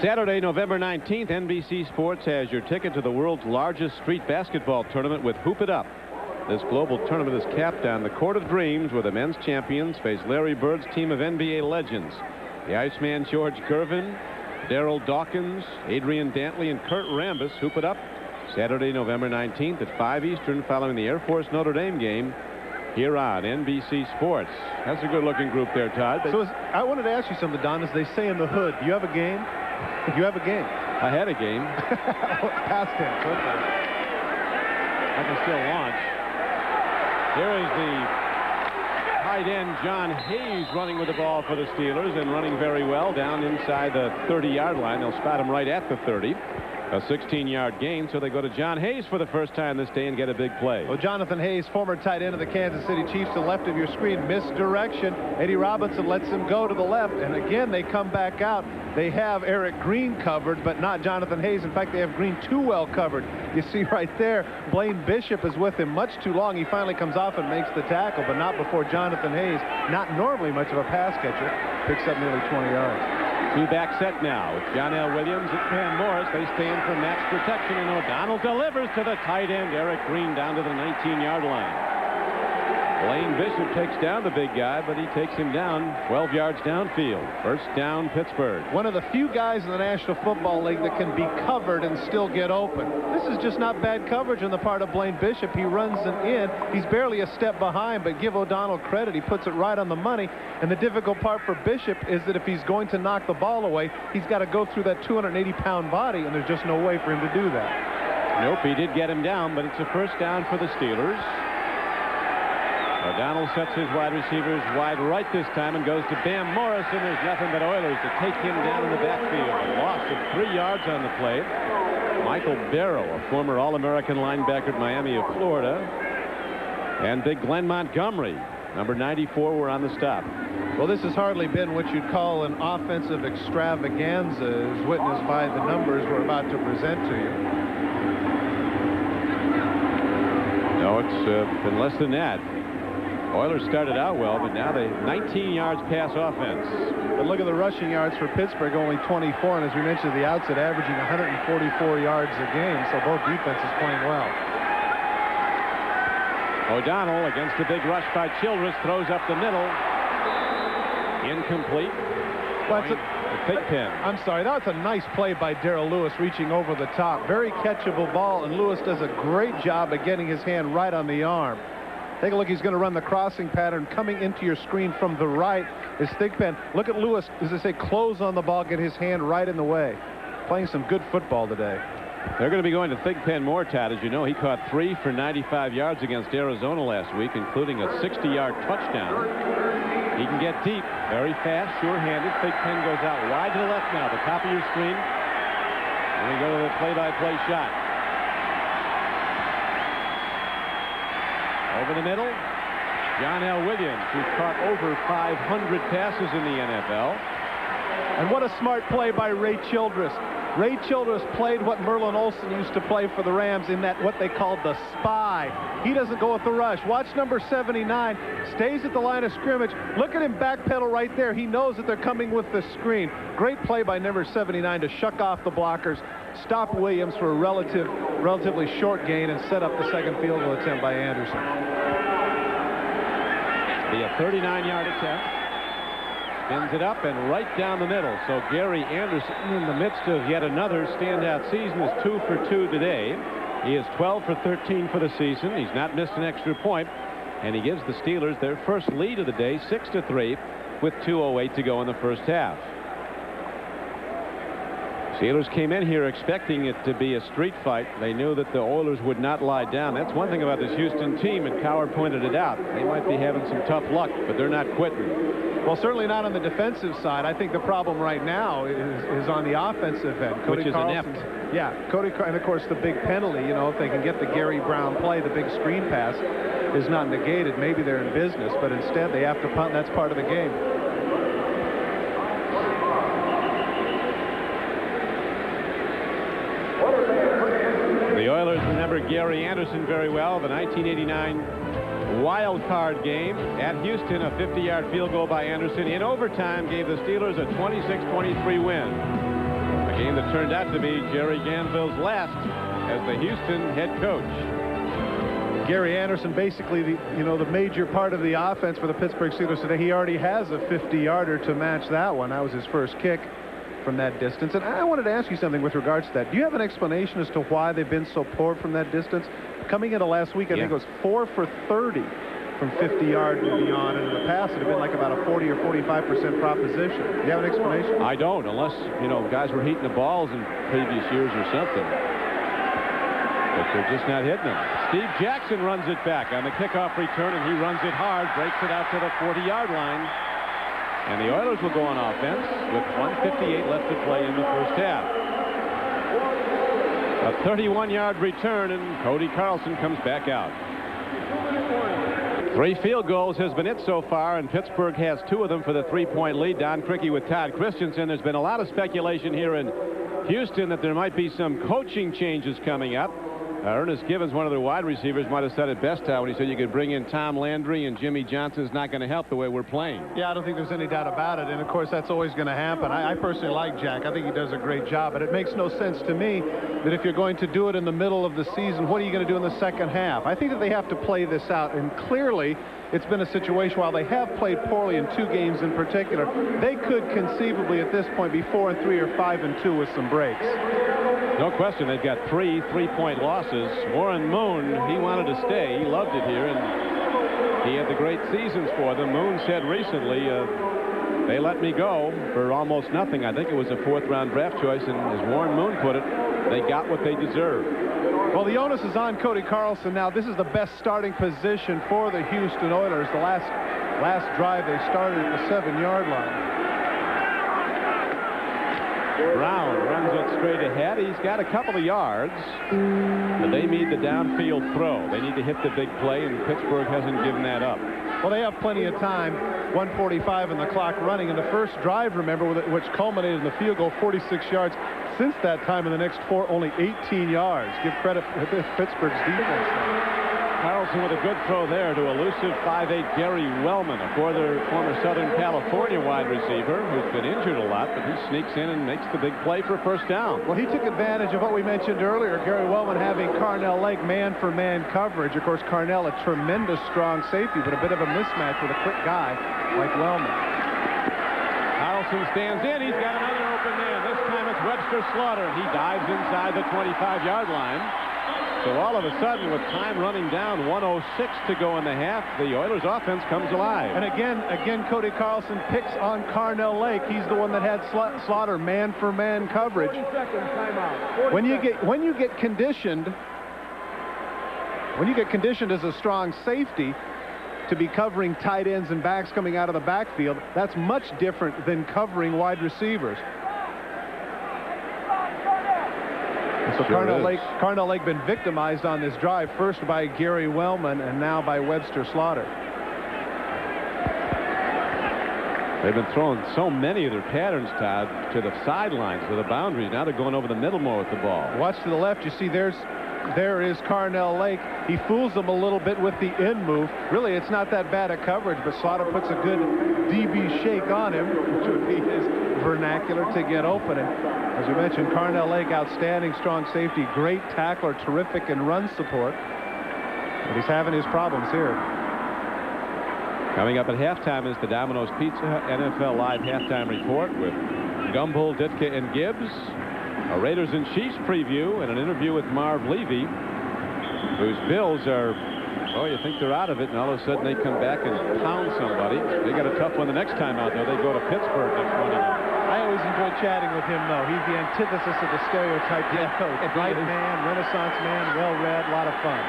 Saturday, November 19th, NBC Sports has your ticket to the world's largest street basketball tournament with Hoop It Up. This global tournament is capped on the Court of Dreams, where the men's champions face Larry Bird's team of NBA legends. The Iceman George Gervin, Darryl Dawkins, Adrian Dantley, and Kurt Rambis. Hoop It Up Saturday, November 19th at 5 Eastern, following the Air Force Notre Dame game here on NBC Sports. That's a good-looking group there, Todd. So I wanted to ask you something, Don. As they say in the hood, do you have a game? You have a game. I had a game. Past tense. Okay. I can still launch. Here is the tight end John Hayes running with the ball for the Steelers, and running very well down inside the 30-yard line. They'll spot him right at the 30. A 16-yard gain, so they go to John Hayes for the first time this day and get a big play. Well, Jonathan Hayes, former tight end of the Kansas City Chiefs, to the left of your screen, misdirection. Eddie Robinson lets him go to the left, and again they come back out. They have Eric Green covered, but not Jonathan Hayes. In fact, they have Green too well covered. You see right there, Blaine Bishop is with him much too long. He finally comes off and makes the tackle, but not before Jonathan Hayes, not normally much of a pass catcher, picks up nearly 20 yards. 2-back set now with John L. Williams and Cam Morris. They stay in for match protection, and O'Donnell delivers to the tight end Eric Green down to the 19-yard line. Blaine Bishop takes down the big guy, but he takes him down 12 yards downfield. First down, Pittsburgh. One of the few guys in the National Football League that can be covered and still get open. This is just not bad coverage on the part of Blaine Bishop. He runs it in. He's barely a step behind, but give O'Donnell credit. He puts it right on the money. And the difficult part for Bishop is that if he's going to knock the ball away, he's got to go through that 280-pound body, and there's just no way for him to do that. Nope, he did get him down, but it's a first down for the Steelers. O'Donnell sets his wide receivers wide right this time and goes to Bam Morrison. There's nothing but Oilers to take him down in the backfield. A loss of 3 yards on the play. Michael Barrow, a former All-American linebacker at Miami of Florida, and big Glenn Montgomery, number 94, were on the stop. Well, this has hardly been what you'd call an offensive extravaganza, as witnessed by the numbers we're about to present to you. No, it's been less than that. Oilers started out well, but now they 19 yards pass offense. But look at the rushing yards for Pittsburgh, only 24, and as we mentioned at the outset, averaging 144 yards a game, so both defenses playing well. O'Donnell against the big rush by Childress, throws up the middle. Incomplete. Well, Thigpen. I'm sorry, that was a nice play by Darrell Lewis, reaching over the top. Very catchable ball, and Lewis does a great job of getting his hand right on the arm. Take a look. He's going to run the crossing pattern. Coming into your screen from the right is Thigpen. Look at Lewis, as they say, close on the ball, get his hand right in the way. Playing some good football today. They're going to be going to Thigpen more, Todd. As you know, he caught 3 for 95 yards against Arizona last week, including a 60-yard touchdown. He can get deep, very fast, sure-handed. Thigpen goes out wide to the left now, the top of your screen. And we go to the play-by-play shot. Over the middle, John L. Williams, who's caught over 500 passes in the NFL. And what a smart play by Ray Childress. Ray Childress played what Merlin Olsen used to play for the Rams in that what they called the spy. He doesn't go with the rush. Watch number 79. Stays at the line of scrimmage. Look at him backpedal right there. He knows that they're coming with the screen. Great play by number 79 to shuck off the blockers, stop Williams for a relatively short gain, and set up the second field goal attempt by Anderson. Be a 39-yard attempt. Spins it up and right down the middle. So Gary Anderson, in the midst of yet another standout season, is 2 for 2 today. He is 12 for 13 for the season. He's not missed an extra point, and he gives the Steelers their first lead of the day, 6-3, with 2:08 to go in the first half. Steelers came in here expecting it to be a street fight. They knew that the Oilers would not lie down. That's one thing about this Houston team, and Coward pointed it out. They might be having some tough luck, but they're not quitting. Well, certainly not on the defensive side. I think the problem right now is on the offensive end. Which is inept. Yeah, and of course the big penalty, you know, if they can get the Gary Brown play, the big screen pass is not negated. Maybe they're in business, but instead they have to punt. That's part of the game. The Oilers remember Gary Anderson very well, the 1989 wild card game at Houston. A 50-yard field goal by Anderson in overtime gave the Steelers a 26-23 win. A game that turned out to be Jerry Ganville's last as the Houston head coach. Gary Anderson, basically the major part of the offense for the Pittsburgh Steelers today. He already has a 50-yarder to match that one. That was his first kick from that distance. And I wanted to ask you something with regards to that. Do you have an explanation as to why they've been so poor from that distance? Coming into last week, I think it was 4 for 30 from 50 yards and beyond, and in the past it had been like about a 40 or 45% proposition. Do you have an explanation? I don't, unless guys were heating the balls in previous years or something. But they're just not hitting them. Steve Jackson runs it back on the kickoff return, and he runs it hard, breaks it out to the 40-yard line. And the Oilers will go on offense with 1:58 left to play in the first half. A 31-yard return, and Cody Carlson comes back out. 3 field goals has been it so far, and Pittsburgh has 2 of them for the 3-point lead. Don Criqui with Todd Christensen. There's been a lot of speculation here in Houston that there might be some coaching changes coming up. Ernest Givens, one of their wide receivers, might have said it best when he said you could bring in Tom Landry, and Jimmy Johnson's not going to help the way we're playing. Yeah, I don't think there's any doubt about it. And, of course, that's always going to happen. I personally like Jack. I think he does a great job. But it makes no sense to me that if you're going to do it in the middle of the season, what are you going to do in the second half? I think that they have to play this out. And clearly, it's been a situation, while they have played poorly in 2 games in particular, they could conceivably at this point be 4-3 or 5-2 with some breaks. No question, they've got 3 3-point losses. Warren Moon, he wanted to stay. He loved it here, and he had the great seasons for them. Moon said recently, they let me go for almost nothing. I think it was a 4th-round draft choice, and as Warren Moon put it, they got what they deserved. Well, the onus is on Cody Carlson now. This is the best starting position for the Houston Oilers. The last drive they started at the 7-yard line. Brown runs it straight ahead. He's got a couple of yards, but they need the downfield throw. They need to hit the big play, and Pittsburgh hasn't given that up. Well, they have plenty of time. 1:45 and the clock running. In the first drive, remember, which culminated in the field goal, 46 yards. Since that time, in the next 4, only 18 yards. Give credit to Pittsburgh's defense. Carlson with a good throw there to elusive 5'8" Gary Wellman, a former Southern California wide receiver who's been injured a lot, but he sneaks in and makes the big play for first down. Well, he took advantage of what we mentioned earlier, Gary Wellman having Carnell Lake man-for-man coverage. Of course, Carnell, a tremendous strong safety, but a bit of a mismatch with a quick guy like Wellman. Carlson stands in. He's got another open man. This time it's Webster Slaughter. He dives inside the 25-yard line. So all of a sudden, with time running down, 1:06 to go in the half, the Oilers offense comes alive. And again, Cody Carlson picks on Carnell Lake. He's the one that had Slaughter man-for-man coverage. 40 seconds timeout. When you get conditioned as a strong safety to be covering tight ends and backs coming out of the backfield, that's much different than covering wide receivers. So Carnell Lake been victimized on this drive, first by Gary Wellman and now by Webster Slaughter. They've been throwing so many of their patterns, Todd, to the sidelines, to the boundaries. Now they're going over the middle more with the ball. Watch to the left. You see there is Carnell Lake. He fools them a little bit with the in move. Really, it's not that bad a coverage, but Slaughter puts a good DB shake on him, which would be his vernacular, to get open. And as you mentioned, Carnell Lake, outstanding strong safety, great tackler, terrific in run support. But he's having his problems here. Coming up at halftime is the Domino's Pizza NFL Live halftime report with Gumbel, Ditka, and Gibbs. A Raiders and Chiefs preview and an interview with Marv Levy, whose Bills are, oh, you think they're out of it, and all of a sudden they come back and pound somebody. They got a tough one the next time out there. They go to Pittsburgh next Monday night. I always enjoy chatting with him, though. He's the antithesis of the stereotype head coach. Bright man, Renaissance man, well-read, a lot of fun.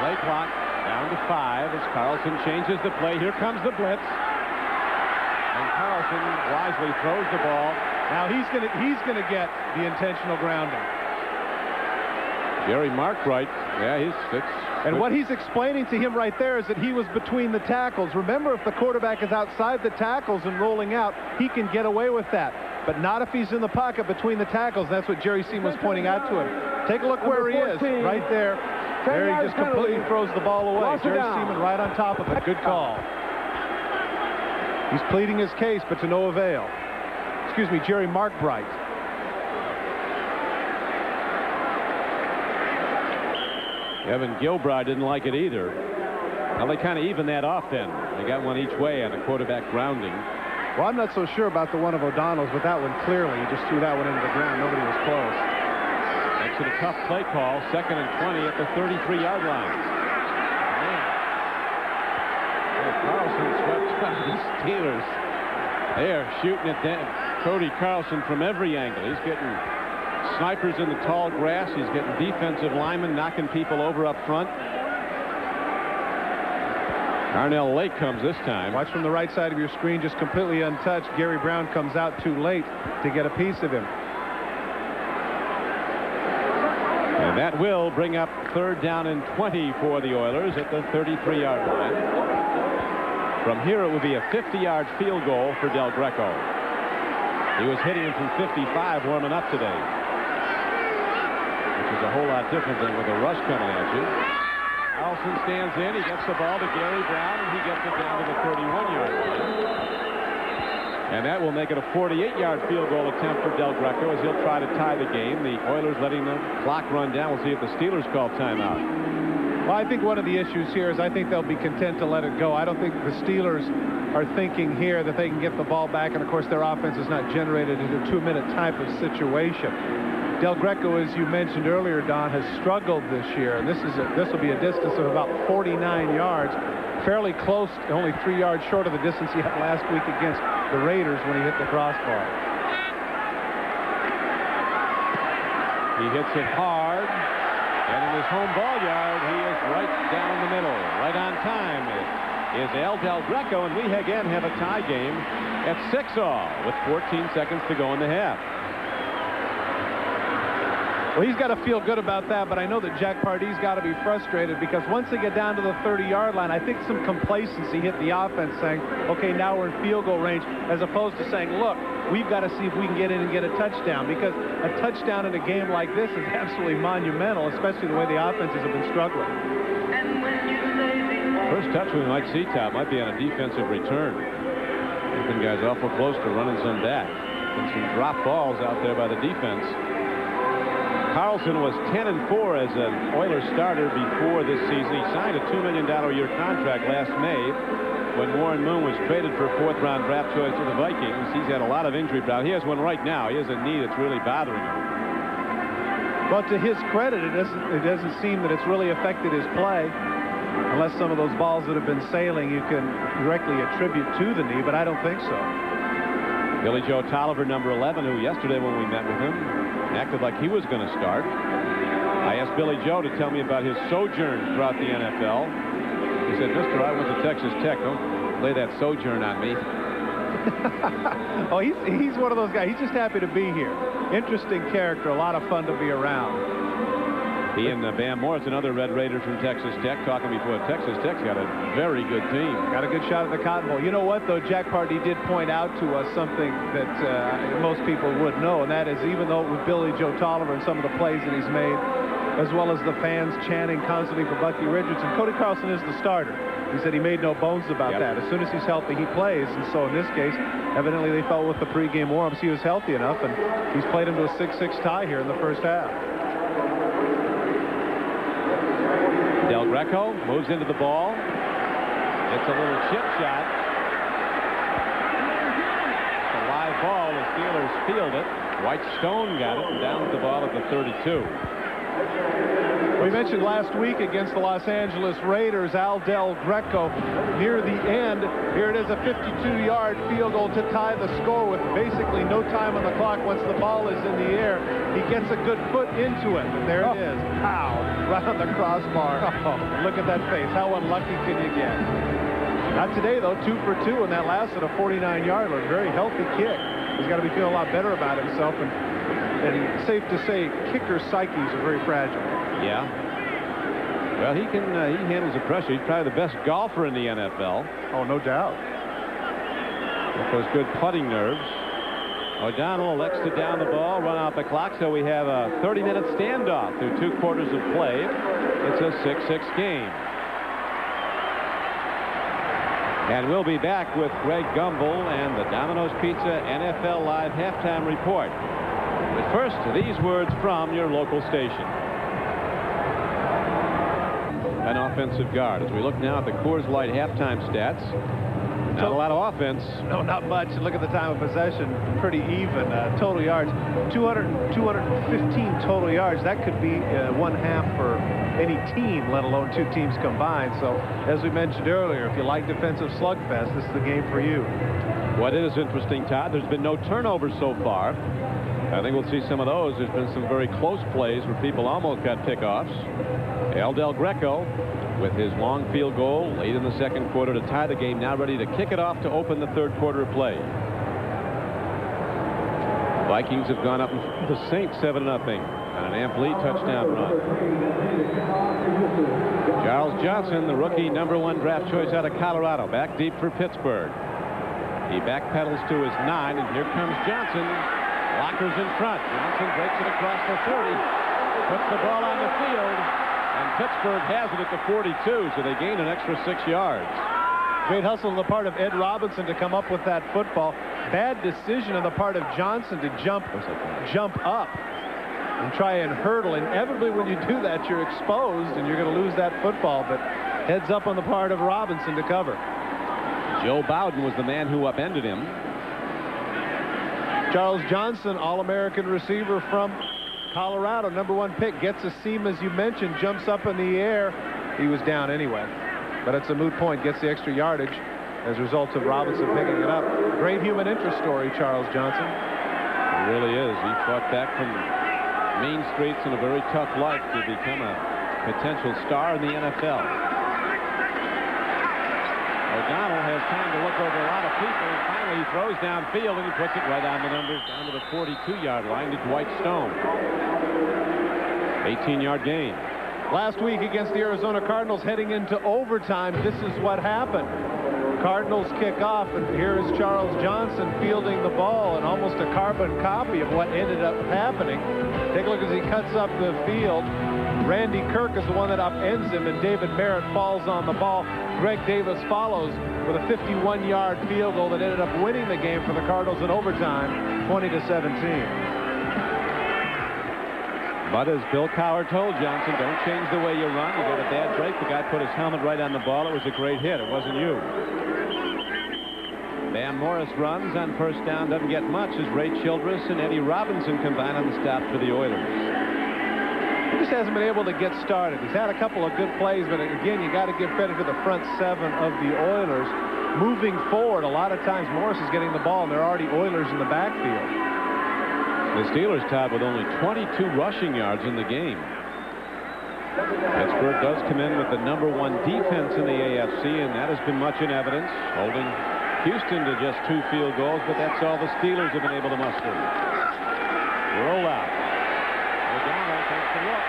Play clock down to 5 as Carlson changes the play. Here comes the blitz. And Carlson wisely throws the ball. Now he's gonna get the intentional grounding. Jerry Markbright, yeah, he's fixed. And what he's explaining to him right there is that he was between the tackles. Remember, if the quarterback is outside the tackles and rolling out, he can get away with that. But not if he's in the pocket between the tackles. That's what Jerry Seam was pointing out to him. Take a look where he is, right there. There he just completely throws the ball away. Jerry Seaman right on top of it. Good call. He's pleading his case, but to no avail. Excuse me, Jerry Markbright. Evan Gilbride didn't like it either. Well, they kind of evened that off then. They got one each way on a quarterback grounding. Well, I'm not so sure about the one of O'Donnell's, but that one clearly, he just threw that one into the ground. Nobody was close. Makes it a tough play call. 2nd and 20 at the 33-yard line. Man. Carlson swept by the Steelers. They are shooting at Cody Carlson from every angle. He's getting snipers in the tall grass. He's getting defensive linemen knocking people over up front. Carnell Lake comes this time. Watch from the right side of your screen, just completely untouched. Gary Brown comes out too late to get a piece of him. And that will bring up 3rd down and 20 for the Oilers at the 33-yard line. From here, it will be a 50-yard field goal for Del Greco. He was hitting him from 55 warming up today, which is a whole lot different than with a rush coming at you. Carlson stands in. He gets the ball to Gary Brown, and he gets it down to the 31-yard line. And that will make it a 48-yard field goal attempt for Del Greco as he'll try to tie the game. The Oilers letting the clock run down. We'll see if the Steelers call timeout. Well, I think one of the issues here is I think they'll be content to let it go. I don't think the Steelers are thinking here that they can get the ball back, and of course their offense is not generated in a 2-minute type of situation. Del Greco, as you mentioned earlier, Don, has struggled this year, and this will be a distance of about 49 yards, fairly close, only 3 yards short of the distance he had last week against the Raiders when he hit the crossbar. He hits it hard, and in his home ball yard, he is right down the middle. Right on time is Del Greco, and we again have a tie game at 6-all with 14 seconds to go in the half. Well, he's got to feel good about that, but I know that Jack Pardee's got to be frustrated because once they get down to the 30-yard line, I think some complacency hit the offense saying, okay, now we're in field goal range, as opposed to saying, look, we've got to see if we can get in and get a touchdown, because a touchdown in a game like this is absolutely monumental, especially the way the offenses have been struggling. First touch we might see, Tom, might be on a defensive return. Keeping guys awful close to running some back. And some drop balls out there by the defense. Carlson was 10-4 as an Oilers starter before this season. He signed a $2 million a year contract last May when Warren Moon was traded for a 4th-round draft choice to the Vikings. He's had a lot of injury problems. He has one right now. He has a knee that's really bothering him. But to his credit, it doesn't seem that it's really affected his play, unless some of those balls that have been sailing you can directly attribute to the knee, but I don't think so. Billy Joe Tolliver, number 11, who yesterday when we met with him acted like he was going to start. I asked Billy Joe to tell me about his sojourn throughout the NFL. He said, "Mister, I went to Texas Tech. Don't lay that sojourn on me." Oh, he's one of those guys. He's just happy to be here. Interesting character, a lot of fun to be around. He and Bam Morris, another Red Raider from Texas Tech, talking before. Texas Tech's got a very good team. Got a good shot at the Cotton Bowl. You know what, though? Jack Pardee did point out to us something that most people would know, and that is even though with Billy Joe Tolliver and some of the plays that he's made, as well as the fans chanting constantly for Bucky Richardson, Cody Carlson is the starter. He said he made no bones about that. As soon as he's healthy, he plays. And so in this case, evidently they felt with the pregame warm-ups he was healthy enough, and he's played him to a 6-6 tie here in the first half. Del Greco moves into the ball. It's a little chip shot. It's a live ball. The Steelers field it. White Stone got it and down with the ball at the 32. We mentioned last week against the Los Angeles Raiders, Del Greco near the end. Here it is, a 52-yard field goal to tie the score with basically no time on the clock. Once the ball is in the air, he gets a good foot into it. And there it is. Pow! Right on the crossbar. Oh, look at that face. How unlucky can you get? Not today, though. 2 for 2, and that lasted a 49-yarder. Very healthy kick. He's got to be feeling a lot better about himself. And safe to say, kicker psyches are very fragile. Yeah. Well, he handles the pressure. He's probably the best golfer in the NFL. Oh, no doubt. With those good putting nerves. O'Donnell elects to down the ball, run out the clock, so we have a 30-minute standoff through 2 quarters of play. It's a 6-6 game. And we'll be back with Greg Gumbel and the Domino's Pizza NFL Live halftime report. But first, these words from your local station. An offensive guard. As we look now at the Coors Light halftime stats, not a lot of offense. No, not much. Look at the time of possession. Pretty even. Total yards, 215 total yards. That could be one half for any team, let alone 2 teams combined. So, as we mentioned earlier, if you like defensive slugfest, this is the game for you. What is interesting, Todd, there's been no turnovers so far. I think we'll see some of those. There's been some very close plays where people almost got pickoffs. Del Greco with his long field goal late in the second quarter to tie the game, now ready to kick it off to open the third quarter of play. Vikings have gone up the Saints 7-0 on an Amp-Lee touchdown run. Charles Johnson, the rookie #1 draft choice out of Colorado, back deep for Pittsburgh. He backpedals to his 9, and here comes Johnson. Lockers in front. Johnson breaks it across the 30, puts the ball on the field, and Pittsburgh has it at the 42, so they gain an extra 6 yards. Great hustle on the part of Ed Robinson to come up with that football. Bad decision on the part of Johnson to jump up and try and hurdle. Inevitably, when you do that, you're exposed and you're going to lose that football. But heads up on the part of Robinson to cover. Joe Bowden was the man who upended him. Charles Johnson, All-American receiver from Colorado, #1 pick, gets a seam, as you mentioned, jumps up in the air. He was down anyway, but it's a moot point, gets the extra yardage as a result of Robinson picking it up. Great human interest story, Charles Johnson. It really is. He fought back from mean streets and a very tough life to become a potential star in the NFL. O'Donnell has time to look over a lot of people, and finally he throws downfield, and he puts it right on the numbers down to the 42-yard line to Dwight Stone. 18-yard gain. Last week against the Arizona Cardinals, heading into overtime, this is what happened. Cardinals kick off, and here is Charles Johnson fielding the ball, and almost a carbon copy of what ended up happening. Take a look as he cuts up the field. Randy Kirk is the one that upends him, and David Merritt falls on the ball. Greg Davis follows with a 51-yard field goal that ended up winning the game for the Cardinals in overtime, 20-17. But as Bill Cowher told Johnson, don't change the way you run. You got a bad break. The guy put his helmet right on the ball. It was a great hit. It wasn't you. Bam Morris runs on first down. Doesn't get much as Ray Childress and Eddie Robinson combine on the stop for the Oilers. He just hasn't been able to get started. He's had a couple of good plays, but again, you got to give credit to the front seven of the Oilers. Moving forward, a lot of times Morris is getting the ball, and there are already Oilers in the backfield. The Steelers tied with only 22 rushing yards in the game. Pittsburgh does come in with the #1 defense in the AFC, and that has been much in evidence, holding Houston to just 2 field goals, but that's all the Steelers have been able to muster. Roll out. O'Donnell takes the look.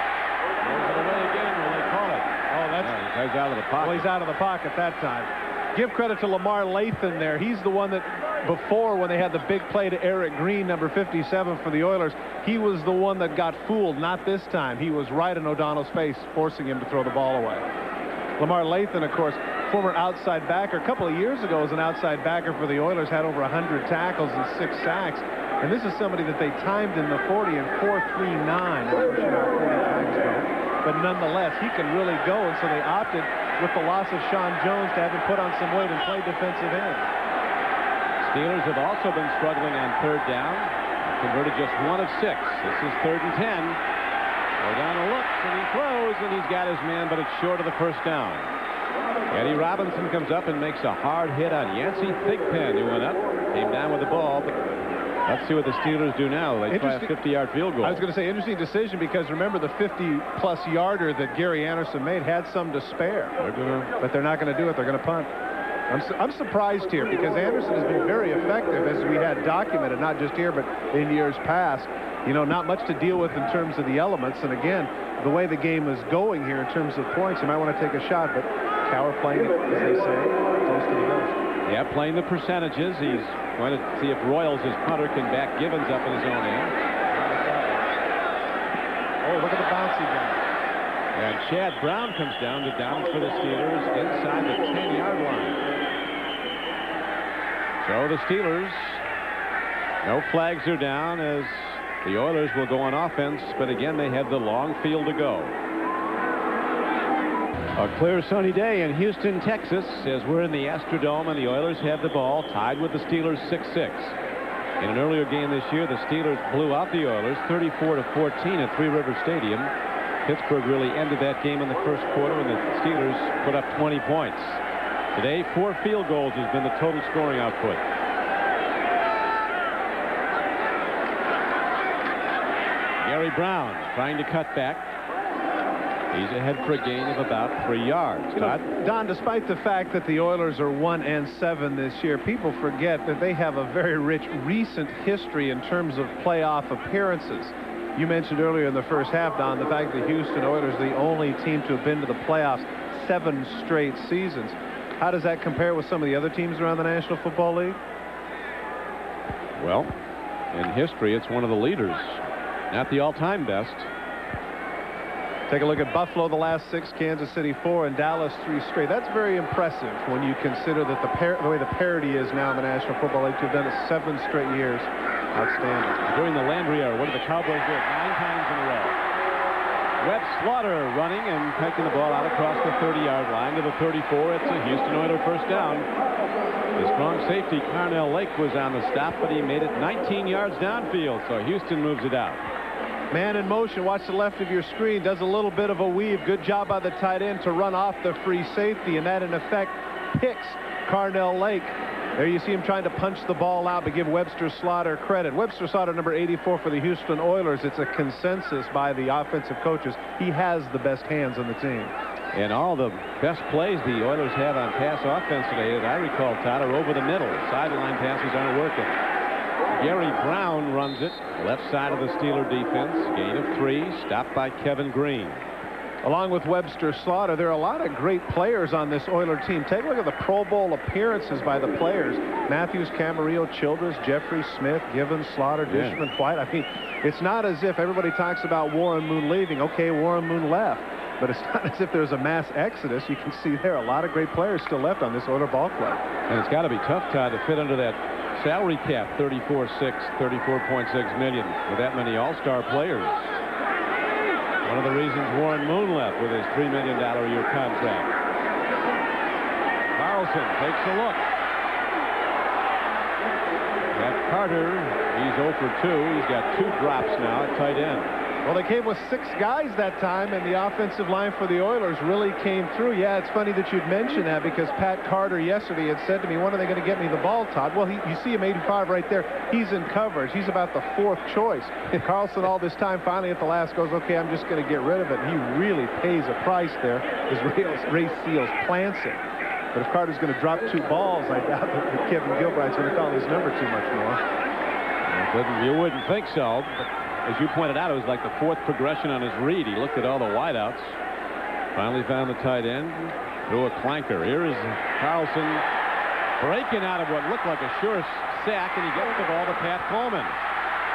Goes it away again. Will they call it? Oh, that's... He's out of the pocket. Well, he's out of the pocket that time. Give credit to Lamar Lathan there. He's the one that, before, when they had the big play to Eric Green, number 57 for the Oilers, he was the one that got fooled. Not this time. He was right in O'Donnell's face, forcing him to throw the ball away. Lamar Lathan, of course, former outside backer. A couple of years ago as an outside backer for the Oilers, had over 100 tackles and 6 sacks. And this is somebody that they timed in the 40 and 4.39. But nonetheless, he can really go, and so they opted, with the loss of Sean Jones, to have him put on some weight and play defensive end. Steelers have also been struggling on third down. Converted just 1 of 6. This is 3rd and 10. O'Donnell looks, and he throws, and he's got his man, but it's short of the first down. Eddie Robinson comes up and makes a hard hit on Yancey Thigpen, who went up, came down with the ball, but let's see what the Steelers do now. They try a 50-yard field goal. I was going to say, interesting decision, because remember the 50-plus yarder that Gary Anderson made had some to spare. But they're not going to do it. They're going to punt. I'm surprised here, because Anderson has been very effective, as we had documented, not just here, but in years past. You know, not much to deal with in terms of the elements. And again, the way the game is going here in terms of points, you might want to take a shot. But Cowher playing it, as they say, close to the vest. Yeah, playing the percentages. He's going to see if Royals, his punter, can back Givens up in his own end. Oh, look at the bouncy guy. And Chad Brown comes down to down for the Steelers inside the 10-yard line. So the Steelers, no flags are down, as the Oilers will go on offense, but again, they have the long field to go. A clear sunny day in Houston, Texas, as we're in the Astrodome, and the Oilers have the ball, tied with the Steelers 6-6. In an earlier game this year, the Steelers blew out the Oilers 34-14 at Three River Stadium. Pittsburgh really ended that game in the first quarter, and the Steelers put up 20 points. Today, 4 field goals has been the total scoring output. Gary Brown trying to cut back. He's ahead for a gain of about 3 yards. You know, Don, despite the fact that the Oilers are 1-7 this year, people forget that they have a very rich recent history in terms of playoff appearances. You mentioned earlier in the first half, Don, the fact that Houston Oilers are the only team to have been to the playoffs 7 straight seasons. How does that compare with some of the other teams around the National Football League? Well, in history, it's one of the leaders. Not the all-time best. Take a look at Buffalo, the last 6, Kansas City 4, and Dallas 3 straight. That's very impressive when you consider that the way the parity is now in the National Football League, to have done it 7 straight years. Outstanding. During the Landry era, what did the Cowboys do it 9 times in a row? Webb Slaughter running and taking the ball out across the 30-yard line to the 34. It's a Houston Oilers first down. The strong safety, Carnell Lake, was on the stop, but he made it 19 yards downfield, so Houston moves it out. Man in motion. Watch the left of your screen. Does a little bit of a weave. Good job by the tight end to run off the free safety, and that in effect picks Carnell Lake There you see him trying to punch the ball out, but give Webster Slaughter credit. Webster Slaughter, number 84 for the Houston Oilers. It's a consensus by the offensive coaches. He has the best hands on the team. And all the best plays the Oilers have on pass offense today, that I recall, Todd, are over the middle. Sideline passes aren't working. Gary Brown runs it, left side of the Steeler defense. Gain of 3, stopped by Kevin Green. Along with Webster Slaughter, there are a lot of great players on this Oiler team. Take a look at the Pro Bowl appearances by the players. Matthews, Camarillo, Childress, Jeffrey Smith, Givens, Slaughter, Dishman, White. I mean, it's not as if everybody talks about Warren Moon leaving. Okay, Warren Moon left. But it's not as if there's a mass exodus. You can see there are a lot of great players still left on this Oiler ball club. And it's got to be tough, Todd, to fit under that salary cap, 34.6 million, with that many all-star players. One of the reasons Warren Moon left with his $3 million a year contract. Carlson takes a look. At Carter, he's 0 for 2. He's got 2 drops now at tight end. Well, they came with 6 guys that time, and the offensive line for the Oilers really came through. Yeah, it's funny that you'd mention that, because Pat Carter yesterday had said to me, when are they going to get me the ball, Todd? Well, you see him 85 right there. He's in coverage. He's about the 4th choice. Carlson all this time finally at the last goes, okay, I'm just going to get rid of it. And he really pays a price there as Ray Seals plants it. But if Carter's going to drop 2 balls, I doubt that Kevin Gilbride's going to call his number too much more. You wouldn't think so. But as you pointed out, it was like the 4th progression on his read. He looked at all the wideouts. Finally found the tight end. Threw a clanker. Here is Carlson breaking out of what looked like a sure sack, and he gets the ball to Pat Coleman.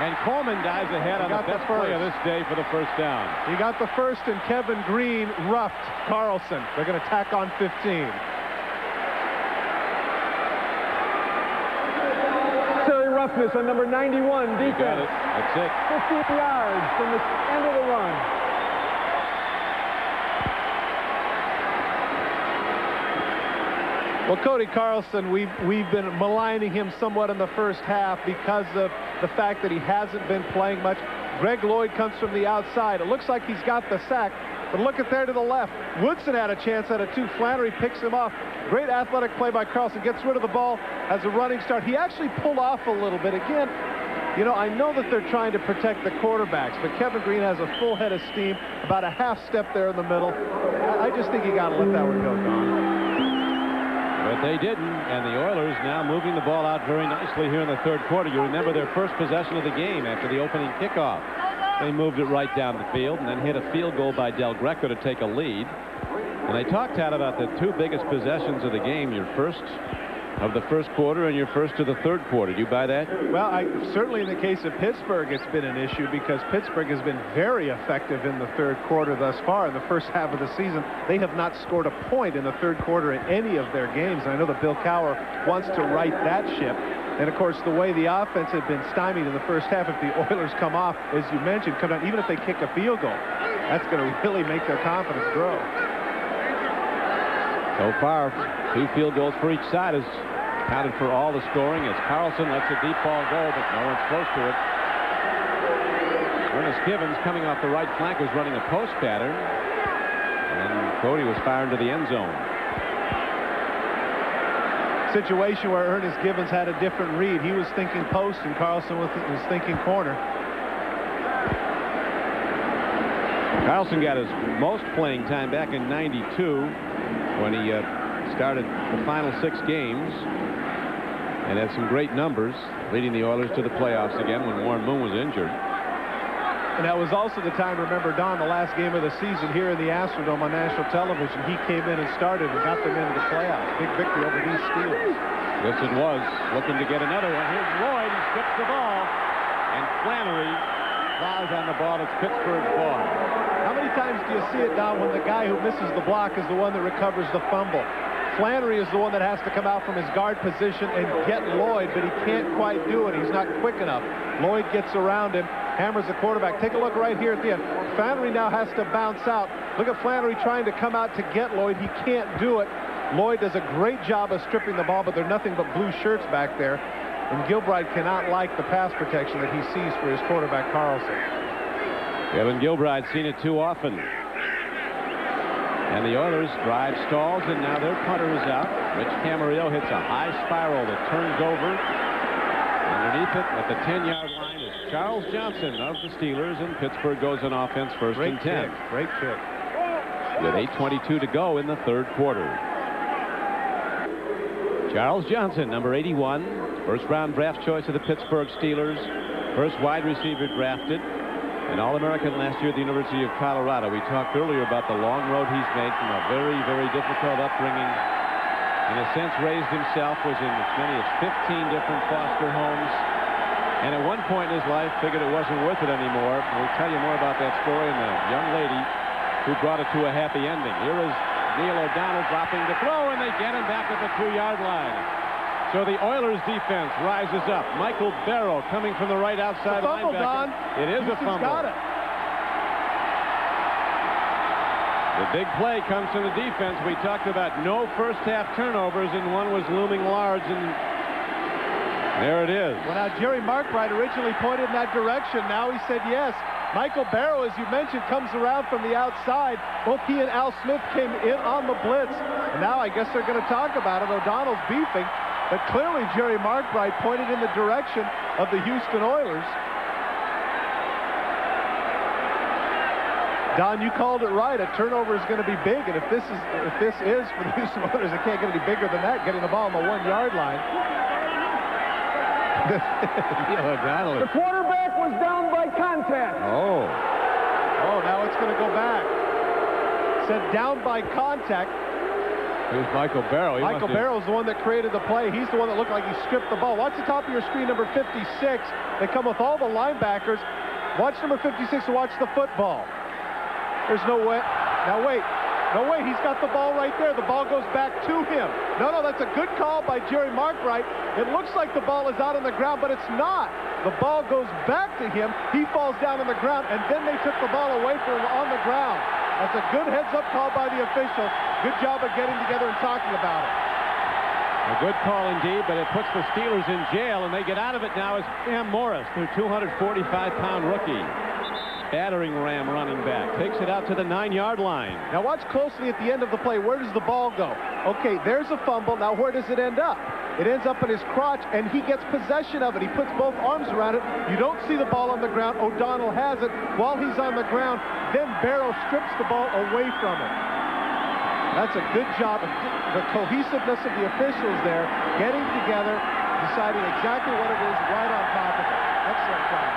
And Coleman dives ahead on the best play of this day for the first down. He got the first, and Kevin Green roughed Carlson. They're going to tack on 15. Roughness on number 91, defense. You got it. That's it. 50 yards from the end of the run. Well, Cody Carlson, we've been maligning him somewhat in the first half because of the fact that he hasn't been playing much. Greg Lloyd comes from the outside. It looks like he's got the sack, but look at there to the left. Woodson had a chance at a 2. Flannery picks him off. Great athletic play by Carlson. Gets rid of the ball as a running start. He actually pulled off a little bit. Again, you know, I know that they're trying to protect the quarterbacks, but Kevin Green has a full head of steam, about a half step there in the middle. I just think you got to let that one go, Don. But they didn't, and the Oilers now moving the ball out very nicely here in the 3rd quarter. You remember their first possession of the game after the opening kickoff. They moved it right down the field and then hit a field goal by Del Greco to take a lead. And they talked out about the 2 biggest possessions of the game, your first of the first quarter and your first of the 3rd quarter. Do you buy that? Well, certainly in the case of Pittsburgh, it's been an issue because Pittsburgh has been very effective in the 3rd quarter thus far. In the first half of the season, they have not scored a point in the 3rd quarter in any of their games. And I know that Bill Cowher wants to right that ship. And, of course, the way the offense had been stymied in the first half, if the Oilers come off, as you mentioned, come down, even if they kick a field goal, that's going to really make their confidence grow. So far, 2 field goals for each side has counted for all the scoring as Carlson lets a deep ball go, but no one's close to it. Ernest Givens coming off the right flank was running a post pattern, and Cody was fired to the end zone. Situation where Ernest Givens had a different read. He was thinking post, and Carlson was thinking corner. Carlson got his most playing time back in '92 when he started the final 6 games and had some great numbers, leading the Oilers to the playoffs again when Warren Moon was injured. And that was also the time, remember, Don, the last game of the season here in the Astrodome on national television. He came in and started and got them into the playoffs. Big victory over these Steelers. Yes, it was. Looking to get another one. Here's Lloyd. He strips the ball. And Flannery flies on the ball. It's Pittsburgh's ball. How many times do you see it, Don, when the guy who misses the block is the one that recovers the fumble? Flannery is the one that has to come out from his guard position and get Lloyd, but he can't quite do it. He's not quick enough. Lloyd gets around him, hammers the quarterback. Take a look right here at the end. Flannery now has to bounce out. Look at Flannery trying to come out to get Lloyd. He can't do it. Lloyd does a great job of stripping the ball, but they're nothing but blue shirts back there. And Gilbride cannot like the pass protection that he sees for his quarterback, Carlson. Kevin Gilbride's seen it too often. And the Oilers drive stalls, and now their punter is out. Rich Camarillo hits a high spiral that turns over. Underneath it at the 10-yard line is Charles Johnson of the Steelers, and Pittsburgh goes on offense first and 10. Great kick. With 8:22 to go in the third quarter. Charles Johnson, number 81, first-round draft choice of the Pittsburgh Steelers, first wide receiver drafted, an All-American last year at the University of Colorado. We talked earlier about the long road he's made from a very, very difficult upbringing. In a sense, raised himself, was in as many as 15 different foster homes, and at one point in his life figured it wasn't worth it anymore. We'll tell you more about that story and the young lady who brought it to a happy ending. Here is Neil O'Donnell dropping the throw, and they get him back at the 2-yard line. So the Oilers defense rises up. Michael Barrow coming from the right outside linebacker. Don. It is a fumble. Got it. The big play comes from the defense. We talked about no first half turnovers, and one was looming large, and there it is. Well, now Jerry Markwright originally pointed in that direction. Now he said yes. Michael Barrow, as you mentioned, comes around from the outside. Both he and Al Smith came in on the blitz. And now I guess they're going to talk about it. O'Donnell's beefing. But clearly Jerry Markwright pointed in the direction of the Houston Oilers. Don, you called it right. A turnover is going to be big. And if this is for the Houston Oilers, it can't get any bigger than that, getting the ball on the 1-yard line. The quarterback was down by contact. Oh, now it's going to go back. Said down by contact. Here's Michael Barrow. Michael Barrow's the one that created the play. He's the one that looked like he stripped the ball. Watch the top of your screen, number 56. They come with all the linebackers. Watch number 56 and watch the football. There's no way. Now wait. No way. He's got the ball right there. The ball goes back to him. No, that's a good call by Jerry Markwright. It looks like the ball is out on the ground, but it's not. The ball goes back to him. He falls down on the ground, and then they took the ball away from him on the ground. That's a good heads-up call by the official. Good job of getting together and talking about it. A good call indeed, but it puts the Steelers in jail, and they get out of it now as Sam Morris, their 245-pound rookie. Battering ram running back. Takes it out to the 9-yard line. Now watch closely at the end of the play. Where does the ball go? Okay, there's a fumble. Now where does it end up? It ends up in his crotch, and he gets possession of it. He puts both arms around it. You don't see the ball on the ground. O'Donnell has it while he's on the ground. Then Barrow strips the ball away from him. That's a good job. The cohesiveness of the officials there, getting together, deciding exactly what it is right on top of it. Excellent job.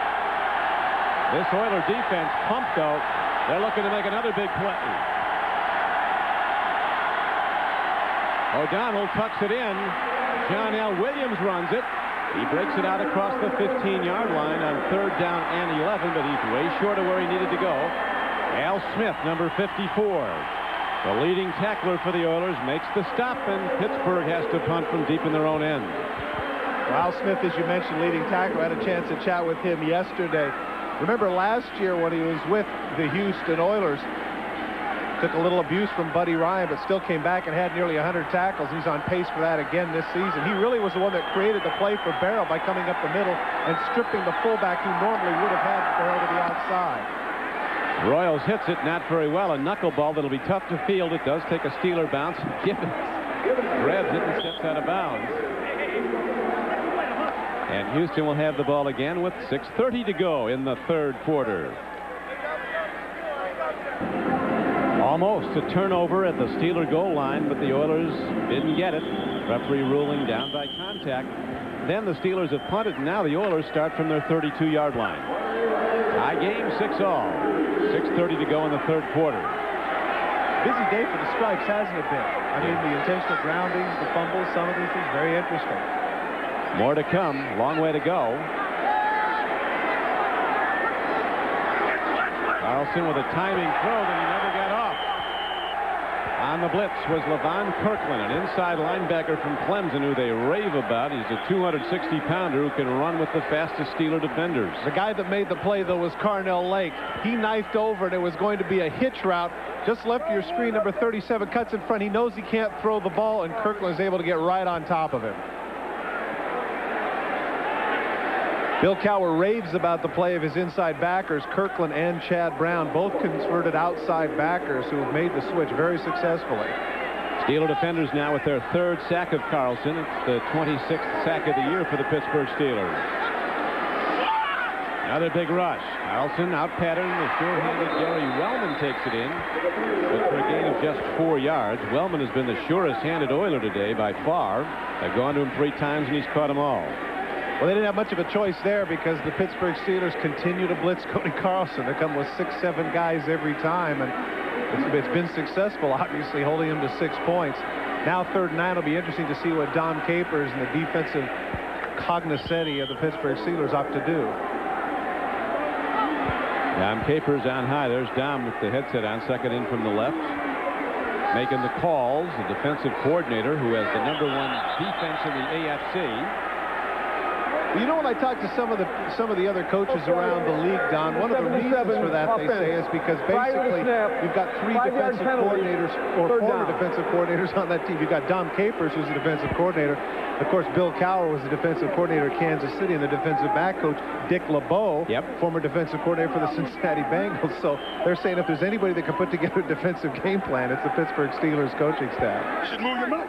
This Oiler defense pumped, though. They're looking to make another big play. O'Donnell tucks it in. John L. Williams runs it. He breaks it out across the 15-yard line on 3rd down and 11, but he's way short of where he needed to go. Al Smith, number 54. The leading tackler for the Oilers makes the stop, and Pittsburgh has to punt from deep in their own end. Al Smith, as you mentioned, leading tackler. I had a chance to chat with him yesterday. Remember last year when he was with the Houston Oilers, took a little abuse from Buddy Ryan, but still came back and had nearly 100 tackles. He's on pace for that again this season. He really was the one that created the play for Barrow by coming up the middle and stripping the fullback who normally would have had Barrow to the outside. Royals hits it, not very well. A knuckleball that'll be tough to field. It does take a Steeler bounce. Gibbons grabs it and steps out of bounds. And Houston will have the ball again with 6:30 to go in the third quarter. Almost a turnover at the Steeler goal line, but the Oilers didn't get it. Referee ruling down by contact. Then the Steelers have punted, and now the Oilers start from their 32-yard line. Tie game, 6-all. 6:30 to go in the third quarter. Busy day for the Stripes, hasn't it been? I mean, the intentional groundings, the fumbles, some of these things, very interesting. More to come. Long way to go. Carlson with a timing throw that he never got off. On the blitz was LaVon Kirkland, an inside linebacker from Clemson who they rave about. He's a 260-pounder who can run with the fastest Steeler defenders. The guy that made the play, though, was Carnell Lake. He knifed over, and it was going to be a hitch route. Just left your screen, number 37 cuts in front. He knows he can't throw the ball, and Kirkland is able to get right on top of him. Bill Cowher raves about the play of his inside backers. Kirkland and Chad Brown, both converted outside backers who have made the switch very successfully. Steeler defenders now with their 3rd sack of Carlson. It's the 26th sack of the year for the Pittsburgh Steelers. Another big rush. Carlson out-patterned. The sure-handed Gary Wellman takes it in. But for a gain of just 4 yards. Wellman has been the surest-handed Oiler today by far. They've gone to him 3 times, and he's caught them all. Well, they didn't have much of a choice there because the Pittsburgh Steelers continue to blitz Cody Carlson. They come with 6-7 guys every time, and it's been successful, obviously, holding him to 6 points. Now 3rd and 9 will be interesting to see what Dom Capers and the defensive cognoscenti of the Pittsburgh Steelers opt to do. Dom Capers on high. There's Dom with the headset on, second in from the left. Making the calls, the defensive coordinator who has the #1 defense in the AFC. You know, when I talk to some of the other coaches around the league, Don, one of the reasons for that, they say, is because basically you've got 3 defensive coordinators or former defensive coordinators on that team. You've got Dom Capers, who's the defensive coordinator. Of course, Bill Cowher was the defensive coordinator at Kansas City, and the defensive back coach, Dick LeBeau, former defensive coordinator for the Cincinnati Bengals. So they're saying if there's anybody that can put together a defensive game plan, it's the Pittsburgh Steelers coaching staff. You should move your mouth.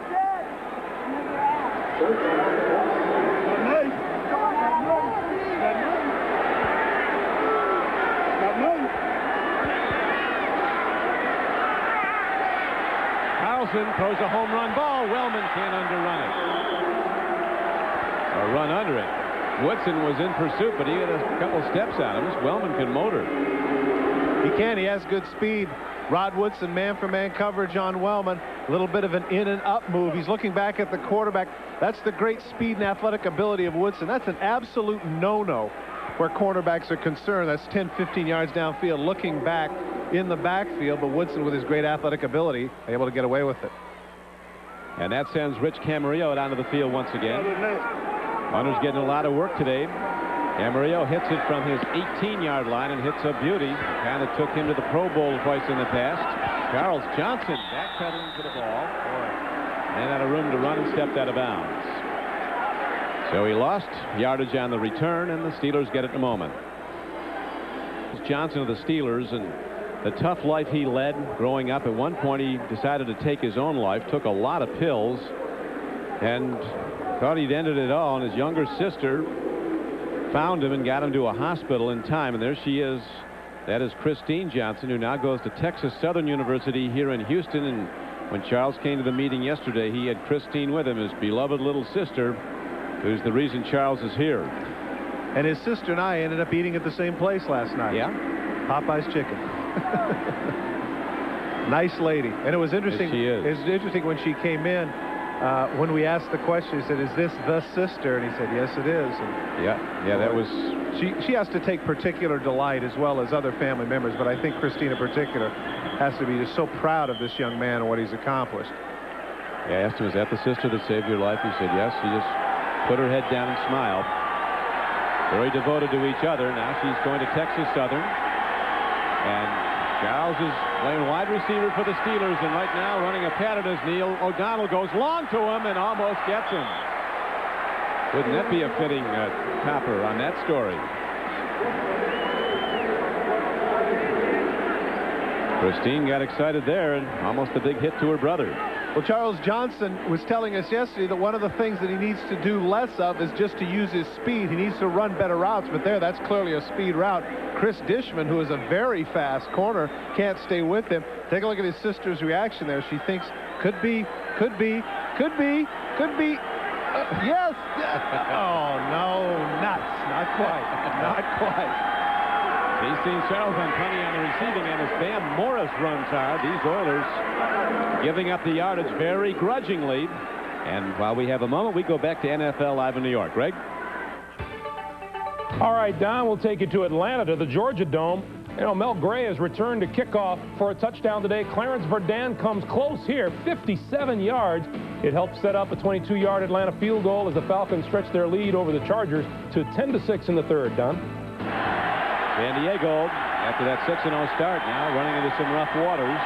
Carlson throws a home run ball. Wellman can't underrun it. Or run under it. Woodson was in pursuit, but he had a couple steps on him. Wellman can motor. He can. He has good speed. Rod Woodson, man-for-man coverage on Wellman. A little bit of an in and up move. He's looking back at the quarterback. That's the great speed and athletic ability of Woodson. That's an absolute no-no where cornerbacks are concerned. That's 10, 15 yards downfield, looking back in the backfield, but Woodson, with his great athletic ability, able to get away with it. And that sends Rich Camarillo out onto the field once again. Hunter's getting a lot of work today. Camarillo hits it from his 18-yard line and hits a beauty. Kind of took him to the Pro Bowl twice in the past. Charles Johnson backpedaling to the ball. And out of room to run and stepped out of bounds. So he lost yardage on the return, and the Steelers get it in a moment. Johnson of the Steelers, and the tough life he led growing up. At one point, he decided to take his own life, took a lot of pills, and thought he'd ended it all. And his younger sister found him and got him to a hospital in time. And there she is. That is Christine Johnson, who now goes to Texas Southern University here in Houston. And when Charles came to the meeting yesterday, he had Christine with him, his beloved little sister, who's the reason Charles is here. And his sister and I ended up eating at the same place last night. Yeah? Popeye's chicken. Nice lady. And it was interesting. Yes, she is. It was interesting when she came in, when we asked the question, he said, "Is this the sister?" And he said, "Yes, it is." And yeah, that was... She has to take particular delight, as well as other family members, but I think Christine in particular has to be just so proud of this young man and what he's accomplished. Yeah, I asked him, "Is that the sister that saved your life?" He said, "Yes." She just put her head down and smiled. Very devoted to each other. Now she's going to Texas Southern. And Charles is playing wide receiver for the Steelers, and right now running a pattern as Neil O'Donnell goes long to him and almost gets him. Wouldn't that be a fitting topper on that story? Christine got excited there, and almost a big hit to her brother. Well, Charles Johnson was telling us yesterday that one of the things that he needs to do less of is just to use his speed. He needs to run better routes, but that's clearly a speed route. Chris Dishman, who is a very fast corner, can't stay with him. Take a look at his sister's reaction there. She thinks, could be. Yes! Oh, no, nuts. Not quite. Not quite. He's seen Charles on plenty on the receiving end as Van Morris runs hard. These Oilers giving up the yardage very grudgingly. And while we have a moment, we go back to NFL Live in New York. Greg? All right, Don, we'll take you to Atlanta, to the Georgia Dome. You know, Mel Gray has returned to kickoff for a touchdown today. Clarence Verdun comes close here, 57 yards. It helped set up a 22-yard Atlanta field goal as the Falcons stretch their lead over the Chargers to 10-6 in the third, Don. San Diego, after that 6-0 start, now running into some rough waters.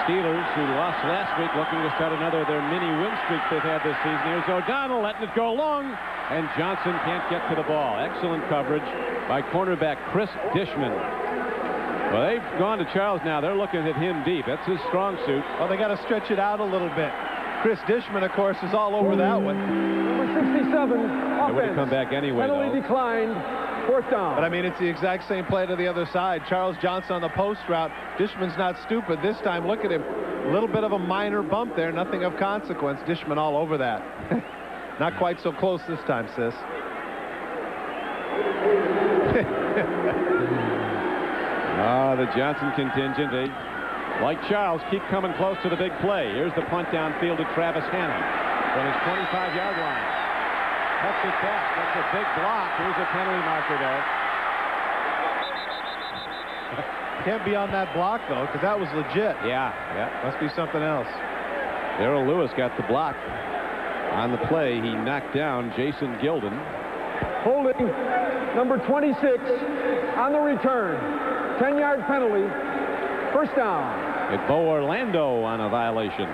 Steelers, who lost last week, looking to start another of their mini win streaks they've had this season. Here's O'Donnell letting it go long. and Johnson can't get to the ball. Excellent coverage by cornerback Chris Dishman. Well, they've gone to Charles now. They're looking at him deep. That's his strong suit. Well, they got to stretch it out a little bit. Chris Dishman, of course, is all over that one. Number 67, offense. It would have come back anyway, Penalty though. declined. 4th down. But, I mean, it's the exact same play to the other side. Charles Johnson on the post route. Dishman's not stupid. This time, look at him. A little bit of a minor bump there. Nothing of consequence. Dishman all over that. Not quite so close this time, sis. The Johnson contingent, they, like Charles, keep coming close to the big play. Here's the punt downfield to Travis Hannum from his 25-yard line. Cuts it back. That's a big block. Here's a penalty marker, though. Can't be on that block, though, because that was legit. Yeah. Must be something else. Darrell Lewis got the block. On the play, he knocked down Jason Gilden. Holding number 26 on the return. 10-yard penalty. 1st down. It's Bo Orlando on a violation.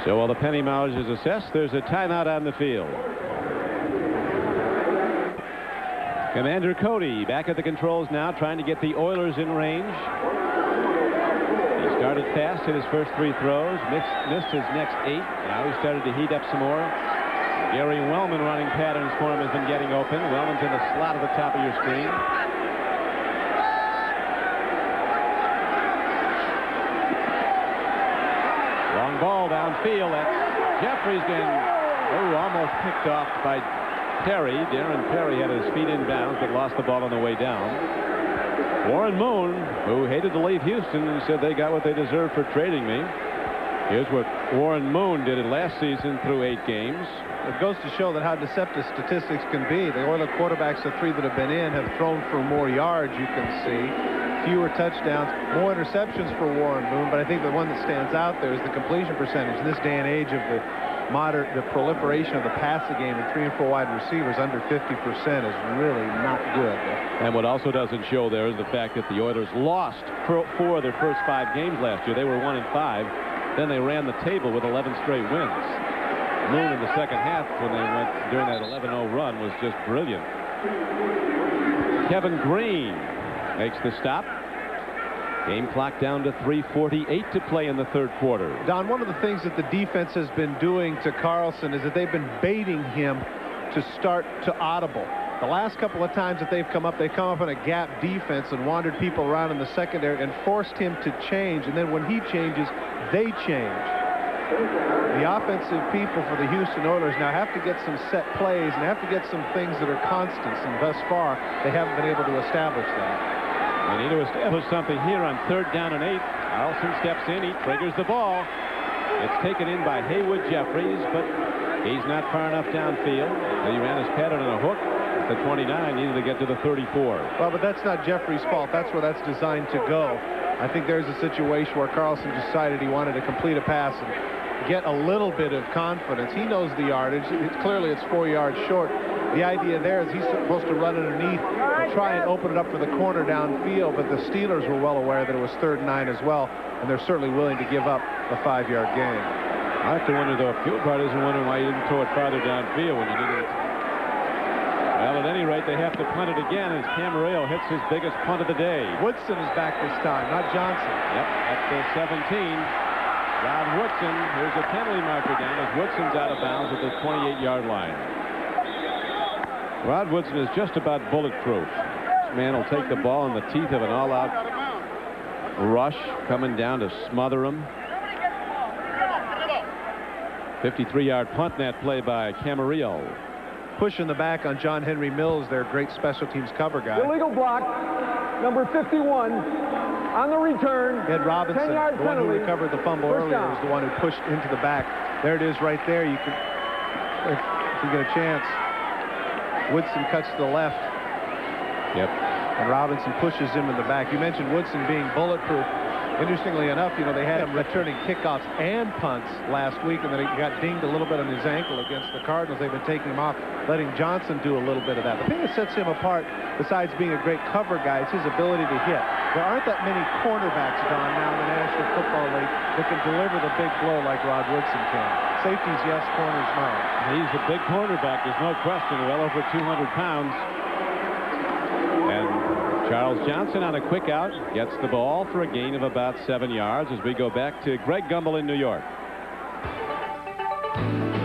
So while the penny mileage is assessed, there's a timeout on the field. Commander Cody back at the controls now, trying to get the Oilers in range. He started fast, hit his first 3 throws, missed his next 8. Now he started to heat up some more. Gary Wellman running patterns for him has been getting open. Wellman's in the slot at the top of your screen. Long ball downfield. That's Jeffries getting almost picked off by Perry. Darren Perry had his feet in bounds but lost the ball on the way down. Warren Moon, who hated to leave Houston, and said they got what they deserved for trading me. Here's what Warren Moon did it last season through 8 games. It goes to show that how deceptive statistics can be. The Oilers quarterbacks, the 3 that have been in, have thrown for more yards, you can see. Fewer touchdowns, more interceptions for Warren Moon, but I think the one that stands out there is the completion percentage. In this day and age of the proliferation of the passing game and 3 and 4 wide receivers, under 50% is really not good. And what also doesn't show there is the fact that the Oilers lost 4 of their first 5 games last year. They were 1-5. Then they ran the table with 11 straight wins. Moon in the second half, when they went during that 11-0 run, was just brilliant. Kevin Green makes the stop. Game clock down to 3:48 to play in the 3rd quarter. Don, one of the things that the defense has been doing to Carlson is that they've been baiting him to start to audible. The last couple of times that they've come up in a gap defense and wandered people around in the secondary and forced him to change. And then when he changes, they change. The offensive people for the Houston Oilers now have to get some set plays and have to get some things that are constants. And thus far, they haven't been able to establish that. They need to establish something here on 3rd down and 8. Carlson steps in. He triggers the ball. It's taken in by Haywood Jeffries, but he's not far enough downfield. He ran his pattern on a hook. The 29 needed to get to the 34. Well, but that's not Jeffries' fault. That's where that's designed to go. I think there's a situation where Carlson decided he wanted to complete a pass and get a little bit of confidence. He knows the yardage. Clearly, it's 4 yards short. The idea there is he's supposed to run underneath and try and open it up for the corner downfield, but the Steelers were well aware that it was 3rd and 9 as well, and they're certainly willing to give up a 5-yard gain. I have to wonder, though, if Gilbert isn't wondering why you didn't throw it farther downfield when you did it. Well, at any rate, they have to punt it again as Camarillo hits his biggest punt of the day. Woodson is back this time, not Johnson. Yep, at the 17. Rod Woodson, here's a penalty marker down as Woodson's out of bounds at the 28-yard line. Rod Woodson is just about bulletproof. This man will take the ball in the teeth of an all-out rush coming down to smother him. 53-yard punt in that play by Camarillo. Push in the back on John Henry Mills, their great special teams cover guy. Illegal block, number 51, on the return. Ed Robinson, the one who recovered the fumble earlier, was the one who pushed into the back. There it is right there. You can, if you get a chance. Woodson cuts to the left. Yep. And Robinson pushes him in the back. You mentioned Woodson being bulletproof. Interestingly enough, you know, they had him returning kickoffs and punts last week, and then he got dinged a little bit on his ankle against the Cardinals. They've been taking him off, letting Johnson do a little bit of that. The thing that sets him apart, besides being a great cover guy, is his ability to hit. There aren't that many cornerbacks, Don, now in the National Football League that can deliver the big blow like Rod Woodson can. Safeties, yes. Corners, no. He's a big cornerback. There's no question. Well over 200 pounds. And Charles Johnson on a quick out gets the ball for a gain of about 7 yards as we go back to Greg Gumbel in New York.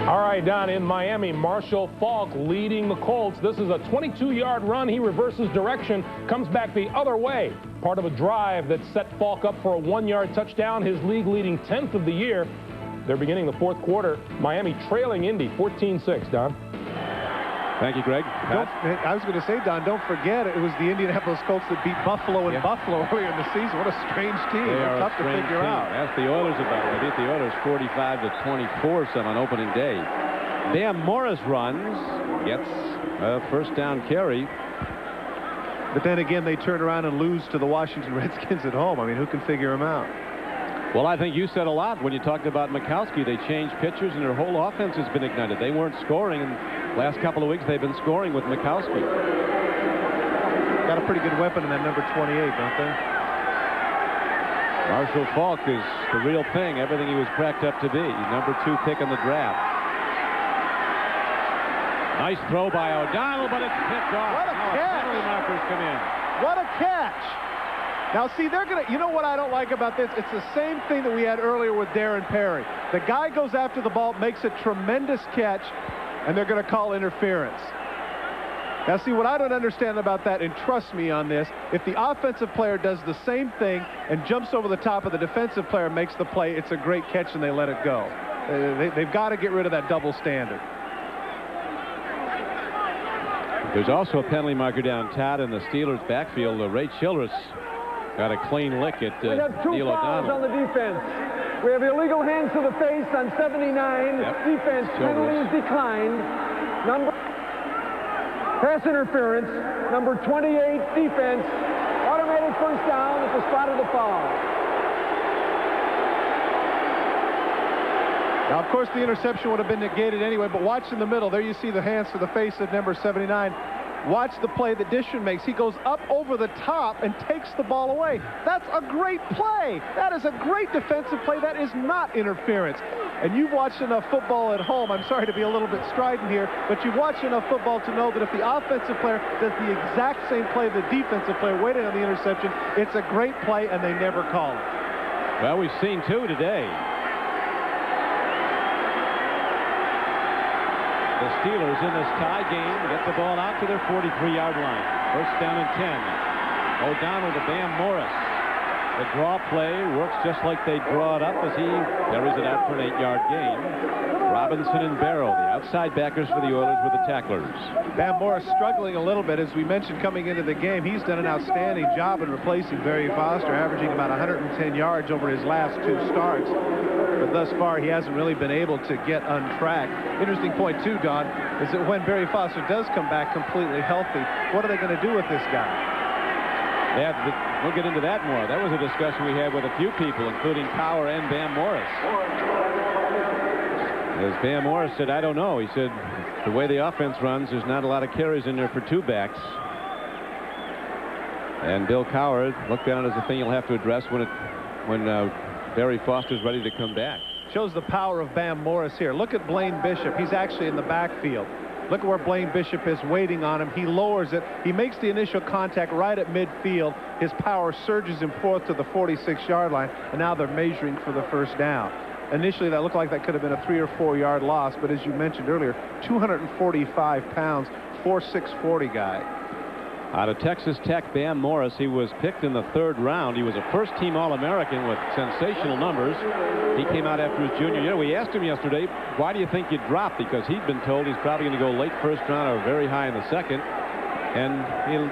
All right, down in Miami, Marshall Faulk leading the Colts. This is a 22-yard run. He reverses direction, comes back the other way. Part of a drive that set Faulk up for a 1-yard touchdown, his league-leading 10th of the year. They're beginning the fourth quarter. Miami trailing Indy 14-6, Don. Thank you, Greg. I was going to say, Don, don't forget, it was the Indianapolis Colts that beat Buffalo in Buffalo earlier in the season. What a strange team. They're tough to figure out. Ask the Oilers about it. They beat the Oilers 45-24 some on opening day. Bam Morris runs, gets a first down carry. But then again, they turn around and lose to the Washington Redskins at home. I mean, who can figure them out? Well, I think you said a lot when you talked about Mikowski. They changed pitchers, and their whole offense has been ignited. They weren't scoring, and last couple of weeks they've been scoring with Mikowski. Got a pretty good weapon in that number 28, don't they? Marshall Faulk is the real thing, everything he was cracked up to be. Number 2 pick in the draft. Nice throw by O'Donnell, but it's picked off. What a catch! Penalty markers come in. What a catch! Now, see, they're going to, you know what I don't like about this? It's the same thing that we had earlier with Darren Perry. The guy goes after the ball, makes a tremendous catch, and they're going to call interference. Now, see, what I don't understand about that, and trust me on this, if the offensive player does the same thing and jumps over the top of the defensive player and makes the play, it's a great catch and they let it go. They've got to get rid of that double standard. There's also a penalty marker down Todd in the Steelers backfield. Ray Childress got a clean lick at We have 2 Neil fouls O'Donnell. on the defense. We have illegal hands to the face on 79. Defense penalty is declined. Pass interference. Number 28 defense. Automated first down at the spot of the foul. Now, of course, the interception would have been negated anyway, but watch in the middle. There you see the hands to the face of number 79. Watch the play that Dishon makes. He goes up over the top and takes the ball away. That's a great play. That is a great defensive play. That is not interference. And you've watched enough football at home. I'm sorry to be a little bit strident here, but you've watched enough football to know that if the offensive player does the exact same play the defensive player waiting on the interception, it's a great play, and they never call it. Well, we've seen 2 today. The Steelers in this tie game get the ball out to their 43-yard line. First down and 10. O'Donnell to Bam Morris. The draw play works just like they draw it up as he carries it out for an 8-yard gain. Robinson and Barrow, the outside backers for the Oilers, with the tacklers. Bam Morris struggling a little bit. As we mentioned coming into the game, he's done an outstanding job in replacing Barry Foster, averaging about 110 yards over his last 2 starts. But thus far, he hasn't really been able to get on track. Interesting point, too, Don, is that when Barry Foster does come back completely healthy, what are they going to do with this guy? We'll get into that more. That was a discussion we had with a few people, including Power and Bam Morris. As Bam Morris said, I don't know. He said, the way the offense runs, there's not a lot of carries in there for 2 backs. And Bill Cowher looked at it as a thing you'll have to address when Barry Foster's ready to come back. Shows the power of Bam Morris here. Look at Blaine Bishop. He's actually in the backfield. Look at where Blaine Bishop is waiting on him. He lowers it. He makes the initial contact right at midfield. His power surges him forth to the 46-yard line, and now they're measuring for the first down. Initially, that looked like that could have been a 3 or 4 yard loss, but as you mentioned earlier, 245 pounds, 4'6", 40 guy. Out of Texas Tech, Bam Morris, he was picked in the 3rd round. He was a first-team All-American with sensational numbers. He came out after his junior year. We asked him yesterday, why do you think you dropped? Because he'd been told he's probably going to go late 1st round or very high in the 2nd. And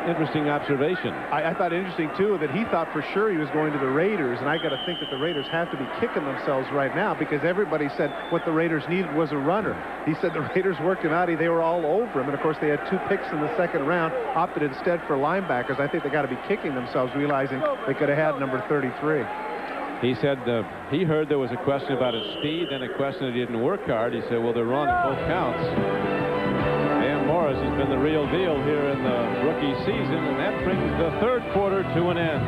interesting observation. I thought interesting, too, that he thought for sure he was going to the Raiders, and I got to think that the Raiders have to be kicking themselves right now because everybody said what the Raiders needed was a runner. He said the Raiders worked him out. They were all over him, and, of course, they had 2 picks in the 2nd round, opted instead for linebackers. I think they got to be kicking themselves, realizing they could have had number 33. He said he heard there was a question about his speed and a question that he didn't work hard. He said, well, they're wrong in both counts. Morris has been the real deal here in the rookie season, and that brings the 3rd quarter to an end.